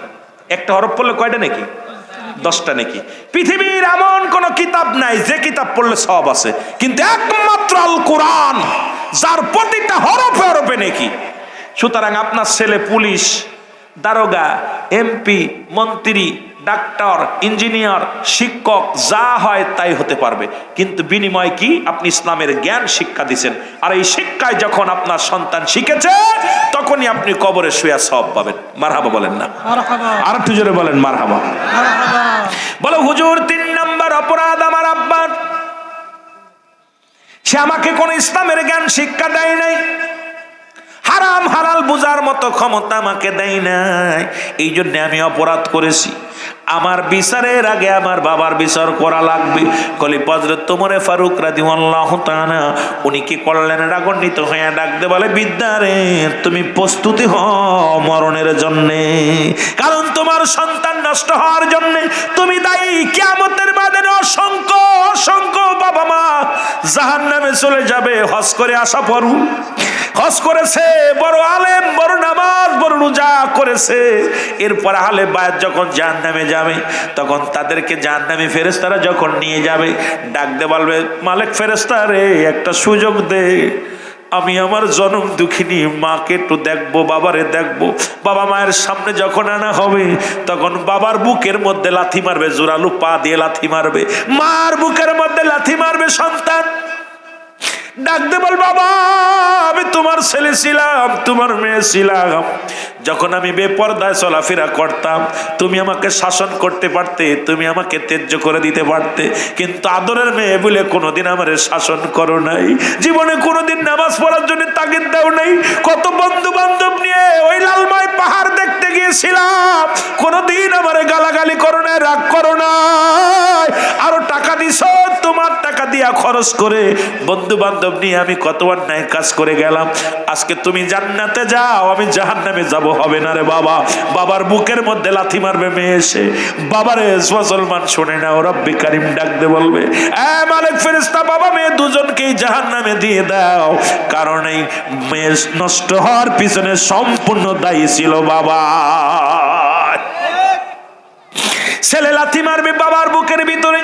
[SPEAKER 1] একটা হরফ পড়লে কয়টা নেকি? 10টা নেকি। পৃথিবীর এমন কোন কিতাব নাই যে কিতাব পড়লে সওয়াব আছে, কিন্তু একমাত্র আল কোরআন, যার প্রতিটা হরফে হরফে নেকি। সুতরাং আপনার ছেলে পুলিশ, দারোগা, এমপি, মন্ত্রী, ডাক্তার, ইঞ্জিনিয়ার, শিক্ষক যা হয় তাই হতে পারবে, কিন্তু বিনিময় কি? আপনি ইসলামের জ্ঞান শিক্ষা দিচ্ছেন। আর এই শিক্ষায় যখন আপনার সন্তান শিখেছে, তখনই আপনি কবরে শুয়ে সওয়াব পাবেন। মারহাবা বলেন না? আর একটু জোরে বলেন মারহাবা। বলো হুজুর, 3 নাম্বার অপরাধ আমার আব্বার, সে আমাকে কোন ইসলামের জ্ঞান শিক্ষা দেয় নাই, হারাম হালাল বুঝার মতো ক্ষমতা আমাকে দেয় নাই, এই জন্য আমি অপরাধ করেছি। আমার বিচারের আগে আমার বাবার বিচার করা লাগবে। খলিফা হযরত ওমর ফারুক রাদিয়াল্লাহু তাআলা উনি কি করলেন? রাগান্বিত হয়ে ডাকতে বলে, বিদ্যারে তুমি প্রস্তুতি হও মরণের জন্য, কারণ তোমার সন্তান নষ্ট হওয়ার জন্য তুমি দায়ী। কিয়ামতের মাঠে অসংখ্য অসংখ্য বাবা মা জাহান্নামে চলে যাবে। হজ করে আসা পড়ু, হজ করেছে, বড় আলেম, বড় নামাজ, বড় রোজা করেছে, এরপর আহলে বায়াত যখন জাহান্নামে যাবে, তখন তাদেরকে জাহান্নামী ফেরেশতারা যখন নিয়ে যাবে, ডাকতে বলবে, মালিক ফেরেশতা রে, একটা সুযোগ দে, আমি আমার জনম দুঃখিনী মাকে একটু দেখবো, বাবারে দেখবো। বাবা মায়ের সামনে যখন আনা হবে, তখন বাবার বুকের মধ্যে লাথি মারবে, জোরালো পা দিয়ে লাথি মারবে, মার বুকের মধ্যে লাথি মারবে সন্তান। ডাকতে বল, বাবা আমি তোমার ছেলে ছিলাম, তোমার মেয়ে ছিলাম, যখন আমি বেপরদায় চলাফেরা করতাম তুমি আমাকে শাসন করতে পারতে, তুমি আমাকে ত্যায্য করে দিতে পারতে, কিন্তু আদরের মেয়ে বলে কোনোদিন আমার শাসন করো নাই, জীবনে কোনোদিন নামাজ পড়ার জন্য তাগিদ দাও নাই। কত বন্ধু বান্ধব নিয়ে ওই লালমাই পাহাড় দেখতে গিয়েছিলাম, কোনোদিন আমার গালাগালি করো না, রাগ করো না, আরো টাকা দিছ, তোমার টাকা দিয়া খরচ করে বন্ধু বান্ধব নিয়ে আমি কত অন্যায় কাজ করে গেলাম। আজকে তুমি জান্নাতে যাও, আমি জাহান্নামে যাব, হবে না রে বাবা। বাবার বুকের মধ্যে লাথি মারবে মেয়ে এসে, বাবারে মুসলমান শুনে না, রব্বি কারিম ডাকতে বলবে, এ মালিক ফেরেশতা, বাবা মেয়ে দুজনকেই জাহান্নামে দিয়ে দাও, কারণ এই মেয়ে নষ্ট হওয়ার পিছনে সম্পূর্ণ দায়ী ছিল বাবা। ছেলে লাথি মারবে বাবার বুকের ভিতরে,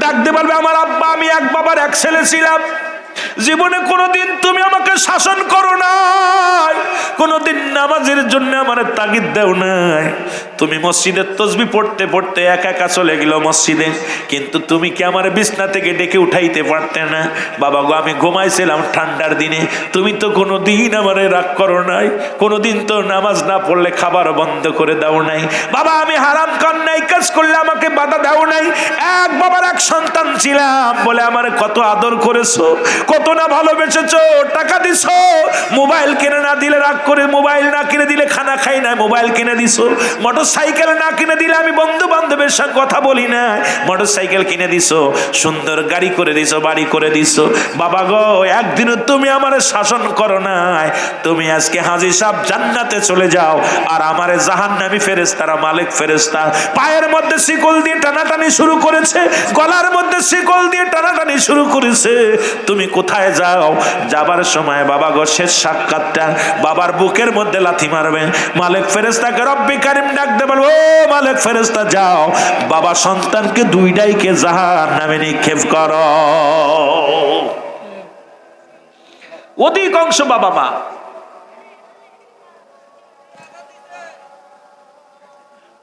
[SPEAKER 1] ডাকতে বলবে, আমার আব্বা, আমি এক বাবার এক ছেলে ছিলাম, জীবনে কোনোদিন তুমি আমাকে শাসন করো নাই, কোনোদিন নামাজের জন্য আমার তাগিদ দেও নাই, তুমি মসজিদের তাসবিহ পড়তে পড়তে একা একা চলে গেল মসজিদে, কিন্তু তুমি কি আমার বিছনা থেকে ডেকে উঠাইতে পারতে না? বাবা গো, আমি ঘুমাইছিলাম ঠান্ডার দিনে, তুমি তো কোনোদিন আমারে রাগ করো নাই, কোনোদিন তো নামাজ না পড়লে খাবার বন্ধ করে দাও নাই, বাবা আমি হারাম কান্নাই কাজ করলে আমাকে বাধা দাও নাই, এক বাবার এক সন্তান ছিলাম বলে আমারে কত আদর করেছো, কত না ভালোবেসেছো, টাকা দিছো, মোবাইল কিনে না দিলে রাগ করে, মোবাইল না কিনে দিলে খানা খাই না, মোবাইল কিনে দিছো, মোটরসাইকেল না কিনে দিলে আমি বন্ধু বান্ধবের সঙ্গে কথা বলি না, মোটরসাইকেল কিনে দিছো, সুন্দর গাড়ি করে দিছো, বাড়ি করে দিছো, বাবা গো একদিনও তুমি আমারে শাসন করো নাই, তুমি আজকে হাজী সাহেব জান্নাতে চলে যাও, আর আমারে জাহান্নামী ফেরেশতারা, মালিক ফেরেশতা পায়ের মধ্যে শিকল দিয়ে টানাটানি শুরু করেছে, গলার মধ্যে শিকল দিয়ে টানাটানি শুরু করেছে, তুমি কোথায় যাও? যাবার সময় বাবা গো শেষ সাক্ষাৎটা, বাবার বুকের মধ্যে লাথি মারবে, মালিক ফেরেশতাকে রব্বি কারিম ডাকতে বলবো, ও মালিক ফেরেশতা যাও, বাবা সন্তানকে দুইটাইকে জাহান্নামে নিক্ষেপ করো।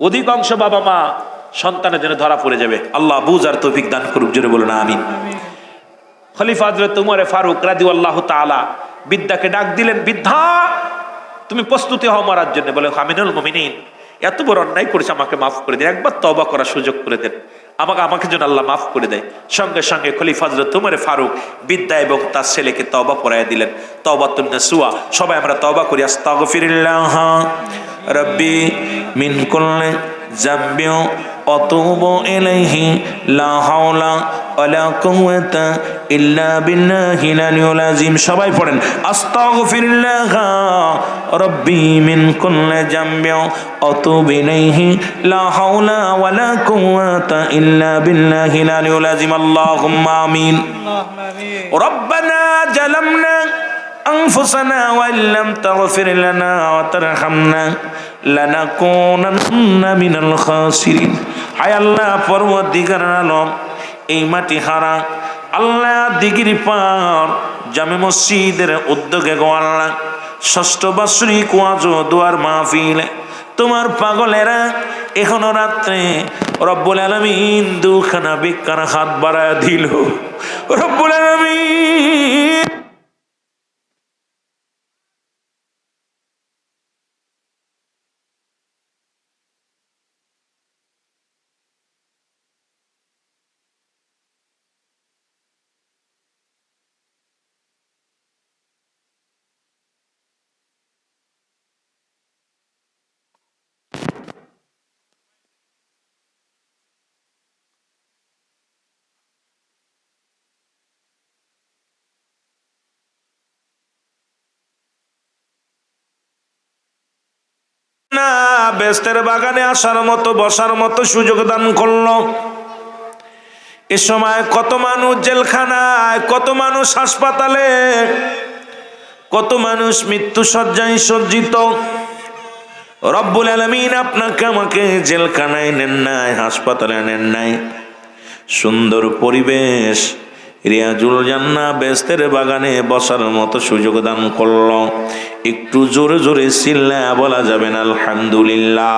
[SPEAKER 1] অধিকাংশ বাবা মা সন্তানের জন্য ধরা পড়ে যাবে। আল্লাহ বুঝার তৌফিক দান করুক, জোরে বলুন আমিন। খলিফা হযরত ওমর ফারুক রাদিয়াল্লাহু তাআলা বিদ্যাকে ডাক দিলেন, বিদ্যা তুমি প্রস্তুতি হও মারার জন্য। বলে, আমিনুল মুমিনিন, এত বড় অন্যায় করেছে, আমাকে মাফ করে দিন, একবার তওবা করার সুযোগ করে দেন, আমাকে যেন আল্লাহ মাফ করে দেয়। সঙ্গে সঙ্গে খলিফা হযরত ওমর ফারুক বিদ্যা এবং তার ছেলেকে তওবা পড়ায় দিলেন। তওবাতুন নাসুহা, সবাই আমরা তওবা করি, আস্তাগফিরুল্লাহ রাব্বি মিন কুল্লি যামবি আতুবু ইলাইহি লা হাওলা ওয়ালা কুওয়াতা ইল্লা বিল্লাহিল আলিয়্যিল আযীম। সবাই পড়েন আস্তাগফিরুল্লাহ রাব্বি মিন কুল্লি যামবি আতুবু ইলাইহি লা হাওলা ওয়ালা কুওয়াতা ইল্লা বিল্লাহিল আলিয়্যিল আযীম। আল্লাহুম্মা আমিন। রব্বানা জালামনা أنفسنا وإن لم تغفر لنا وترحمنا لنكونن من الخاسرين। হায় আল্লাহ পরওয়ারদিগার আলম, এই মাটি হারা আল্লাহ দিগির পার জামে মসজিদের উদ্যোগে গো আল্লাহ ষষ্ঠ বাৎসরিক ওয়াজ ও দোয়ার মাহফিলে তোমার পাগলেরা এখনো রাত্রে রব্বুল আলামিন দুখানা ভিক্ষার হাত বাড়ায় দিল। রব্বুল আলামিন না বেস্তের বাগানে আসার মতো বসার মতো সুযোগ দান করলো। এ সময় কত মানুষ জেলখানায়, কত মানুষ হাসপাতালে, কত মানুষ মৃত্যু শয্যায় সজ্জিত। রব্বুল আলামিন আপনাকে আমাকে জেলখানায় নেন নাই, হাসপাতালে নেন নাই, সুন্দর পরিবেশ রিয়াজুল জান্নাহ বেস্তের বাগানে বসার মতো সুযোগ দান করলো। একটু জোরে জোরে চিল্লায়া বলা যাবে না আলহামদুলিল্লাহ।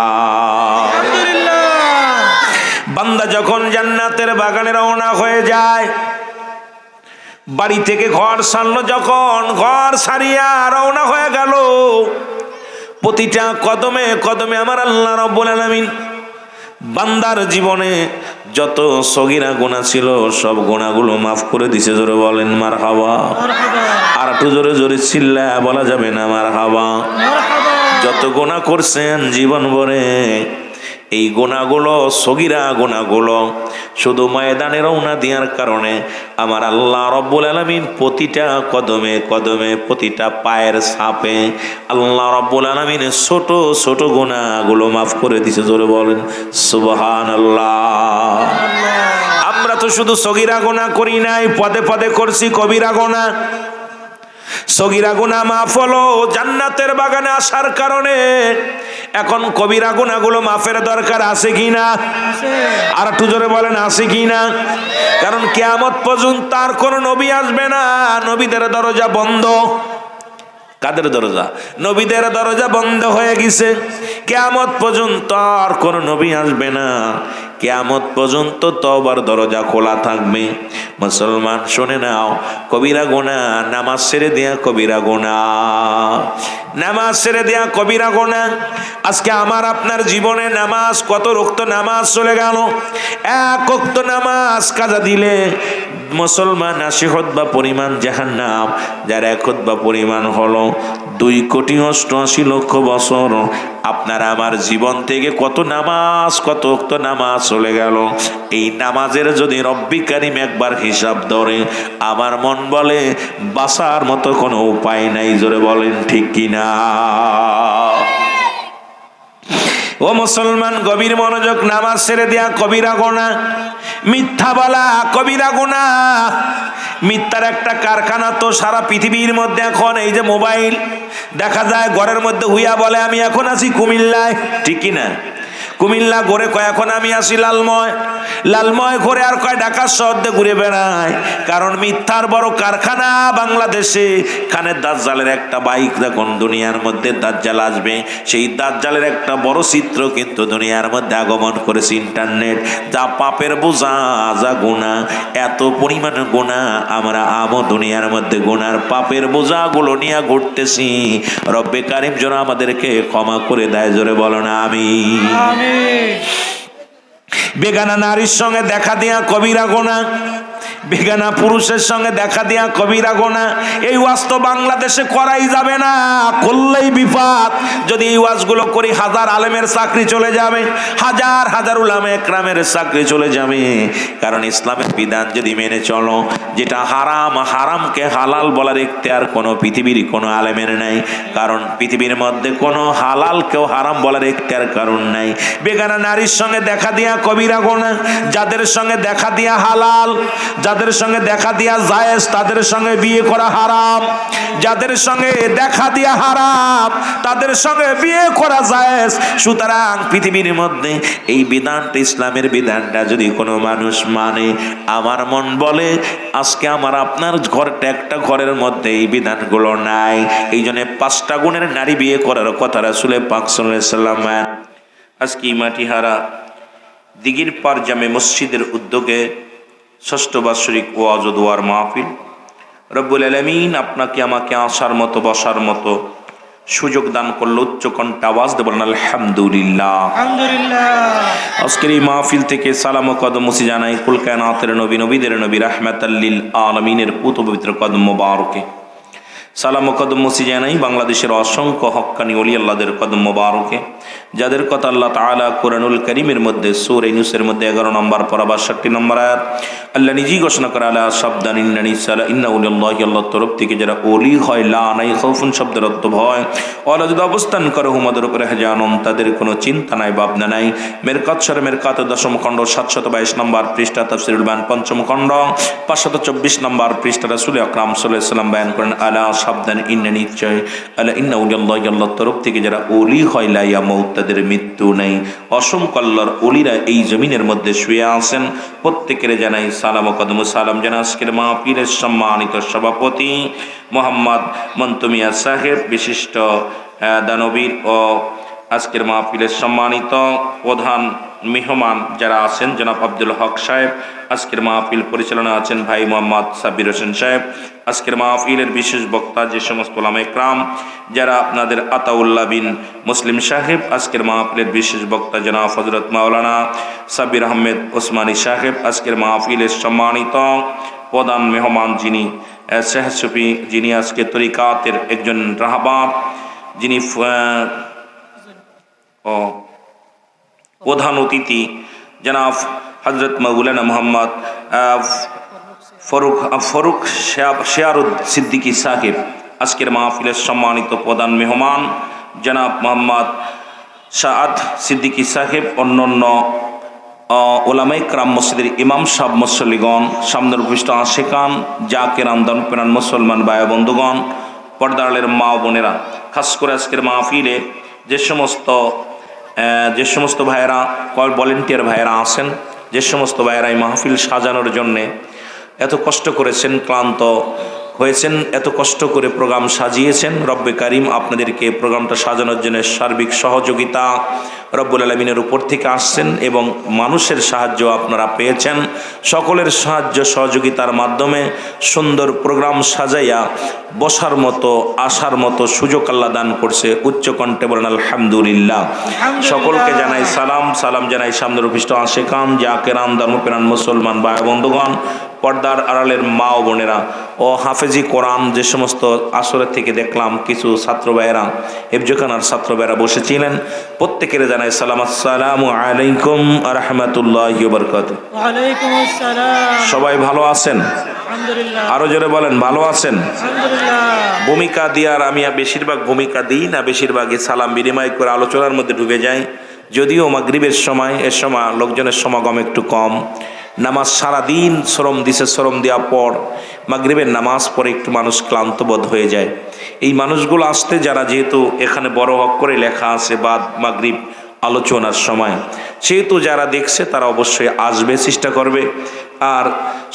[SPEAKER 1] বান্দা যখন জান্নাতের বাগানে রওনা হয়ে যায়, বাড়ি থেকে ঘর ছাড়লো, যখন ঘর ছাড়িয়া রওনা হয়ে গেল, প্রতিটা কদমে কদমে আমার আল্লাহ রাব্বুল আলামিন বান্দার জীবনে যত সগীরা গুনাহ ছিল সব গুনাহগুলো মাফ করে দিছে। জোরে বলেন মারহাবা। আর একটু জোরে জোরে চিল্লায়া বলা যাবে না মারহাবা। যত গুনাহ করছেন জীবন ভরে, এই গুনাহগুলো সগীরা গুনাহগুলো শুধু ময়দানে রওনা দেওয়ার কারণে আমার আল্লাহ রাব্বুল আলামিন প্রতিটা কদমে কদমে প্রতিটা পায়ের ছাপে আল্লাহ রাব্বুল আলামিন ছোট ছোট গুনাহগুলো মাফ করে দিয়েছে। জোরে বলেন সুবহানাল্লাহ। আমরা তো শুধু সগীরা গুনাহ করি নাই, পদে পদে করছি কবিরা গুনাহ। সগীরা গুনাহ মাফ হলো জান্নাতের বাগানে আসার কারণে। এখন কবিরা গুনাহগুলো মাফের দরকার আছে কিনা? আর একটু জোরে বলেন আছে কিনা? কারণ কিয়ামত পর্যন্ত আর কোনো নবী আসবে না, নবীদের দরজা বন্ধ। কাদের দরজা? নবীদের দরজা বন্ধ হয়ে গেছে। কিয়ামত পর্যন্ত আর কোনো নবী আসবে না, কিয়ামত পর্যন্ত তওবার দরজা খোলা থাকবে। মুসলমান শুনে নাও, কবিরা গুনাহ নামাজ ছেড়ে দেয়া কবিরা গুনাহ, নামাজ ছেড়ে দেয়া কবিরা গুনাহ। আজকে আমার আপনার জীবনে নামাজ, কত রক্ত নামাজ চলে গেল। এক ওয়াক্ত নামাজ কাজা দিলে মুসলমান ৮০ বা পরিমাণ জাহান্নাম, যার ১ বা পরিমাণ হলো ২,৮৮,০০,০০০ বছর। আপনার আমার জীবন থেকে কত নামাজ, কত ওয়াক্ত নামাজ চলে গেল। এই নামাজের যদি রব্বি কারিম একবার হিসাব ধরে, আমার মন বলে বাঁচার মতো কোনো উপায় নাই। জোরে বলেন ঠিক কিনা? ও মুসলমান, গভীর মনোযোগ। নামাজ ছেড়ে দেয়া কবিরা গুনাহ, মিথ্যা বলা কবিরা গুনাহ। মিথ্যার একটা কারখানা তো সারা পৃথিবীর মধ্যে এখন। এই যে মোবাইল, দেখা যায় ঘরের মধ্যে হুইয়া বলে আমি এখন আছি কুমিল্লায়, ঠিক কিনা? কুমিল্লা ঘুরে কয় এখন আমি আসি লালময়, লালময় ঘুরে আর কয় ঢাকার শহরে ঘুরে বেড়ায়। কারণ মিথ্যার বড় কারখানা বাংলাদেশে। খানে দাজ্জালের একটা বাইক যখন দুনিয়ার মধ্যে দাজ্জাল আসবে, সেই দাজ্জালের একটা বড় চিত্র কিন্তু দুনিয়ার মধ্যে আগমন করেছে ইন্টারনেট। যা পাপের বোঝা, যা গুনাহ, এত পরিমাণে গুনাহ আমরা আমও দুনিয়ার মধ্যে গুনার পাপের বোঝাগুলো নিয়ে ঘুরতেছি। রব্বে কারিম যেন আমাদেরকে ক্ষমা করে দেয়। জোরে বলো না আমিন। বেগানা নারীর সঙ্গে দেখা দেয়া কবিরা গুনাহ, বেগানা পুরুষের সঙ্গে দেখা দিয়া কবিরা গোনা, এই ওয়াজ তো বাংলাদেশে করাই যাবে না, করলেই বিপদ। যদি এই ওয়াজগুলো করি হাজার আলেমের চাকরি চলে যাবে, হাজার হাজার উলামা একরামের চাকরি চলে যাবে। কারণ ইসলামের বিধান যদি মেনে চলো, যেটা হারাম হারামকে হালাল বলার ইখতিয়ার কোনো পৃথিবীর কোনো আলেমের নাই। কারণ পৃথিবীর মধ্যে কোনো হালালকেও হারাম বলার ইখতিয়ার কারণ নাই। বেগানা নারীর সঙ্গে দেখা দিয়া কবিরা গোনা, যাদের সঙ্গে দেখা দিয়া হালাল, যাদের সঙ্গে দেখা দিয়া জায়েজ, তাদের সঙ্গে বিয়ে করা হারাম। যাদের সঙ্গে দেখা দিয়া হারাম, তাদের সঙ্গে বিয়ে করা জায়েজ। সুতরাং পৃথিবীর মধ্যে এই বিধানটা, ইসলামের বিধানটা যদি কোনো মানুষ মানে, আমার মন বলে আজকে আমার আপনার ঘরটা একটা ঘরের মধ্যে এই বিধানগুলো নাই। এই জন্য 5টা গুণের নারী বিয়ে করার কথা রাসূল পাক সাল্লাল্লাহু আলাইহি ওয়াসাল্লাম। আজকে মাটিহারা দিঘির পার জামে মসজিদের উদ্যোগে 6ষ্ঠ বার্ষিক ওয়াজ ও দোয়ার মাহফিল। রব্বুল আলামিন আপনাকে আমাকে আসার মতো বসার মতো সুযোগ দান করলো। উচ্চ কণ্ঠে আওয়াজ দিয়ে বলেন আলহামদুলিল্লাহ। আজকের এই মাহফিল থেকে সালাম ও কদম মুসি জানাই কুল কায়নাতের নবী, নবীদের নবী, রাহমাতাল লিল আলামিনের পুত পবিত্র কদম মোবারকে। সালাম ও কদম মুসি জানাই বাংলাদেশের অসংখ্য হক্কানি ওলি আল্লাহদের কদম মোবারকে, যাদের কথা আল্লাহ তাআলা কোরআনুল কারীমের মধ্যে সূরা ইউনূসের মধ্যে 11 নম্বর পারা 62 নম্বর আয়াত আল্লাহ নিজেই ঘোষণা করে, আলা শাবদান ইন্নানি সালা ইন্না উলিল্লাহি, আল্লাহর তরফ থেকে যারা ওলি হয়, লা নাই খাউফুন শব্দের অর্থ ভয়, ওয়ালা যদি অবস্থান করে হুমাদের উপরে হেজানুন, তাদের কোনো চিন্তা নাই ভাবনা নাই। মেরকাত শরে মেরকাত 10ম খণ্ড 722 নম্বর পৃষ্ঠা, তাফসীরুল বায়ান 5ম খণ্ড 524 নম্বর পৃষ্ঠা রাসূল আকরাম সাল্লাল্লাহু আলাইহি ওয়াসাল্লাম বয়ান করেন, আলা শাবদান ইন্নানি নিশ্চয়, আলা ইন্না উলিল্লাহি, আল্লাহর তরফ থেকে যারা ওলি হয়, লা ইয়ামুত, তাদের মৃত্যু নেই। অসংখ্য আল্লাহর ওলিরা এই জমিনের মধ্যে শুয়ে আছেন। প্রত্যেকের জানাই সালাম ও কদম সালাম। জানা আজকের মাহফিলের সম্মানিত সভাপতি মোহাম্মদ মন্তু মিয়া সাহেব, বিশিষ্ট দানবীর, ও আজকের মাহফিলের সম্মানিত প্রধান মেহমান যারা আছেন জনাব আব্দুল হক সাহেব। আজকের মাহফিল পরিচালনা আছেন ভাই মোহাম্মদ সাব্বির হোসেন সাহেব। আজকের মাহফিলের বিশেষ বক্তা যে সমস্ত ওলামা ইকরাম, যারা আপনাদের আতাউল্লাহ বিন মুসলিম সাহেব। আজকের মাহফিলের বিশেষ বক্তা জনাব হযরত মাওলানা সাব্বির আহমেদ ওসমানী সাহেব। আজকের মাহফিলের সম্মানিত প্রধান মেহমান যিনি শেখ সুফি, যিনি আজকে তরিকাতের একজন রাহবার, যিনি প্রধান অতিথি জনাব হযরত মাওলানা মোহাম্মদ ফারুক শেয়ারুদ সিদ্দিকী সাহেব। আজকের মাহফিলের সম্মানিত প্রধান মেহমান জনাব মোহাম্মদ সাআদ সিদ্দিকী সাহেব। অন্যান্য ওলামায়ে কেরাম, মসজিদের ইমাম সাহেব, মুসল্লিগণ, সামনের উপস্থিত আশিকান, জাকিরান, দানপ্রাণ মুসলমান ভাই বন্ধুগণ, পর্দারের মা বোনেরা, খাস করে আজকের মাহফিলে যে সমস্ত ভাইয়েরা ভলেন্টিয়ার ভাইয়েরা আছেন, যে সমস্ত ভাইয়েরা এই মাহফিল সাজানোর জন্যে এত কষ্ট করেছেন, ক্লান্ত হয়েছেন, এত কষ্ট করে প্রোগ্রাম সাজিয়েছেন, রব্বে কারিম আপনাদেরকে প্রোগ্রামটা সাজানোর জন্য সার্বিক সহযোগিতা রব্বুল আলামিনের উপর থেকে আসছেন এবং মানুষের সাহায্য আপনারা পেয়েছেন। সকলের সাহায্য সহযোগিতার মাধ্যমে সুন্দর প্রোগ্রাম সাজাইয়া বসার মতো, আসার মতো সুযোগ আল্লাহ দান করছে। উচ্চ কণ্ঠে বলেন আলহামদুলিল্লাহ। সকলকে জানাই সালাম জানাই সামনের উপস্থিত আশিকান, জাকিরান, দানপ্রাণ মুসলমান ভাই বন্ধুগণ, পর্দার আড়ালের মা ও বোনেরা ও হাফেজি কোরআন যে সমস্ত আসরের থেকে দেখলাম কিছু ছাত্র ভাইয়েরা, হেফজখানার ছাত্র ভাইয়েরা বসেছিলেন, প্রত্যেকের জানাই সালাম। আসসালামু আলাইকুম ওয়া রাহমাতুল্লাহি ওয়া বারাকাতুহু। ওয়া আলাইকুম আসসালাম। সবাই ভালো আছেন? আলহামদুলিল্লাহ। আরো জোরে বলেন, ভালো আছেন? আলহামদুলিল্লাহ। ভূমিকা দেওয়ার আমি বেশিরভাগ ভূমিকা দিই না, বেশিরভাগই সালাম বিনিময় করে আলোচনার মধ্যে ঢুকে যাই। যদিও মাগরিবের সময়, এর সময় লোকজনের সমাগম একটু কম। নামাজ সারাদিন শ্রম দিছে, শ্রম দেওয়ার পর মাগরিবের নামাজ পরে একটু মানুষ ক্লান্ত বোধ হয়ে যায়। এই মানুষগুলো আসতে, যারা যেহেতু এখানে বড় হক করে লেখা আছে বাদ মাগরিব আলোচনার সময়, সেহেতু যারা দেখছে তারা অবশ্যই আসবে, চেষ্টা করবে। আর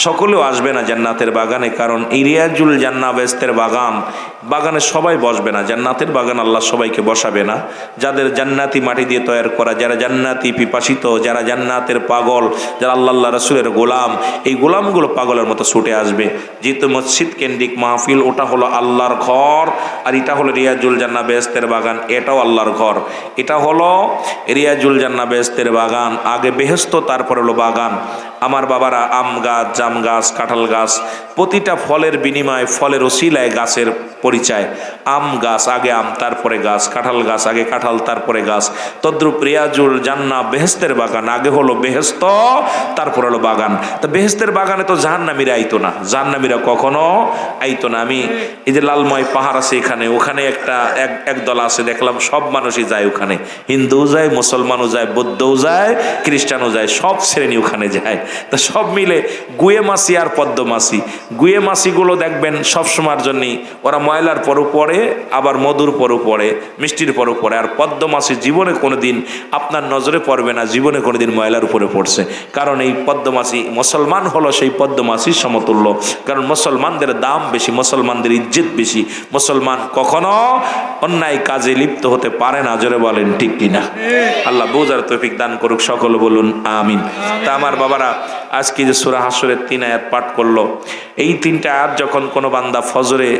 [SPEAKER 1] সকলেও আসবে না জান্নাতের বাগানে, কারণ এই রিয়াজুল জান্নাহ বেহেশতের বাগানে সবাই বসবে না। জান্নাতের বাগান আল্লাহ সবাইকে বসাবে না। যাদের জান্নাতি মাটি দিয়ে তৈরি করা, যারা জান্নাতি পিপাসিত, যারা জান্নাতের পাগল, যারা আল্লাহ রাসূলের গোলাম, এই গোলামগুলো পাগলের মতো ছুটে আসবে। যেহেতু মসজিদ কেন্দ্রিক মাহফিল, ওটা হলো আল্লাহর ঘর, আর এটা হলো রিয়াজুল জান্নাহ বেহেশতের বাগান, এটাও আল্লাহর ঘর। এটা হলো রিয়াজুল জান্নাহ বেহেশতের বাগান, আগে বেহেশত তারপর হলো বাগান। আমার বাবারা আম গাছ, জাম গাছ, কাঁঠাল গাছ, প্রতিটা ফলের বিনিময়ে ফলের ওসিলায় গাছের পরিচয়। আম গাছ আগে আম, তারপরে গাছ, কাঁঠাল গাছ আগে কাঁঠাল, তারপরে গাছ। তদ্রুপ রিয়াজুল জান্নাহ, বেহেস্তের বাগান, আগে হলো বেহেস্ত, তারপর হলো বাগান। তো বেহেস্তের বাগানে তো জাহান্নামীরা আইতো না, জাহান্নামীরা কখনো আইতো না। আমি এই যে লালময় পাহাড় আছে এখানে, ওখানে এক দল আছে, দেখলাম সব মানুষই যায় ওখানে, হিন্দুও যায়, মুসলমানও যায়, বৌদ্ধও যায়, খ্রিস্টানও যায়, সব শ্রেণী ওখানে যায়। তা সব মিলে গুয়ে মাছি আর পদ্ম মাছি, গুয়ে মাছিগুলো দেখবেন সবসময়ের জন্যই ওরা ময়লার পরও পড়ে, আবার মধুর পরও পড়ে, মিষ্টির পরও পড়ে। আর পদ্ম মাছি জীবনে কোনোদিন আপনার নজরে পড়বে না, জীবনে কোনোদিন ময়লার উপরে পড়ছে। কারণ এই পদ্ম মাছি, মুসলমান হলো সেই পদ্ম মাছির সমতুল্য। কারণ মুসলমানদের দাম বেশি, মুসলমানদের ইজ্জত বেশি, মুসলমান কখনো অন্যায় কাজে লিপ্ত হতে পারে না। জোরে বলেন ঠিক কিনা? আল্লাহ বোঝার তৌফিক দান করুক, সকলে বলুন আমিন। তা আমার বাবারা, আজকে যে সূরা হাশরের 3 আয়াত পাঠ করলো, এই 3টা আয়াত যখন কোনো বান্দা ফজরে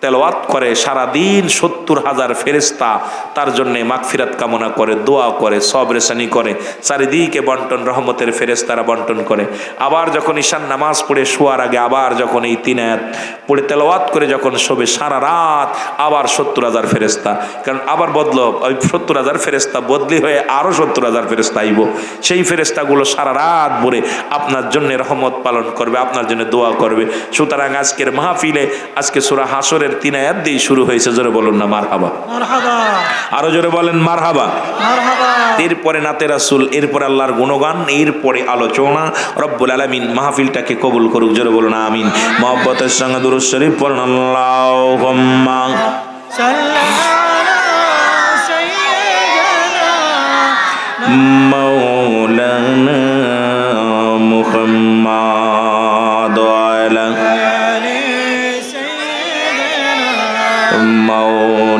[SPEAKER 1] তেলাওয়াত করে, সারাদিন 70,000 ফেরেশতা তার জন্যে মাগফিরাত কামনা করে, দোয়া করে, সবরেসানি করে, চারিদিকে বন্টন, রহমতের ফেরেশতারা বন্টন করে। আবার যখন ঈশান নামাজ পড়ে শোয়ার আগে আবার যখন এই 3 আয়াত পড়ে তেলাওয়াত করে যখন শোবে, সারা রাত আবার 70,000 ফেরেশতা। কারণ আবার বদল, ওই 70,000 ফেরেশতা বদলি হয়ে আরও 70,000 ফেরেশতা আইব। সেই ফেরেশতাগুলো সারা রাত ভরে আপনার জন্য রহমত পালন করবে, আপনার জন্য দোয়া করবে। সুতরাং আজকের মাহফিলে আজকে সূরা হাশরের 3 আয়াত দিয়ে শুরু হয়েছে। জোরে বলুন না মারহাবা, আরো জোরে বলেন মারহাবা। এরপরে নাতে রাসূল, এরপরে আল্লাহর গুণগান, এরপরে আলোচনা। রব্বুল আলামিন মাহফিলটাকে কবুল করুক। জোরে বলুন আমিন। মহব্বতের সঙ্গে দুরূদ শরীফ পড়ুন। আল্লাহুম্মা মাওলানা মুহাম্মাদ ওয়া আলা মাওলানা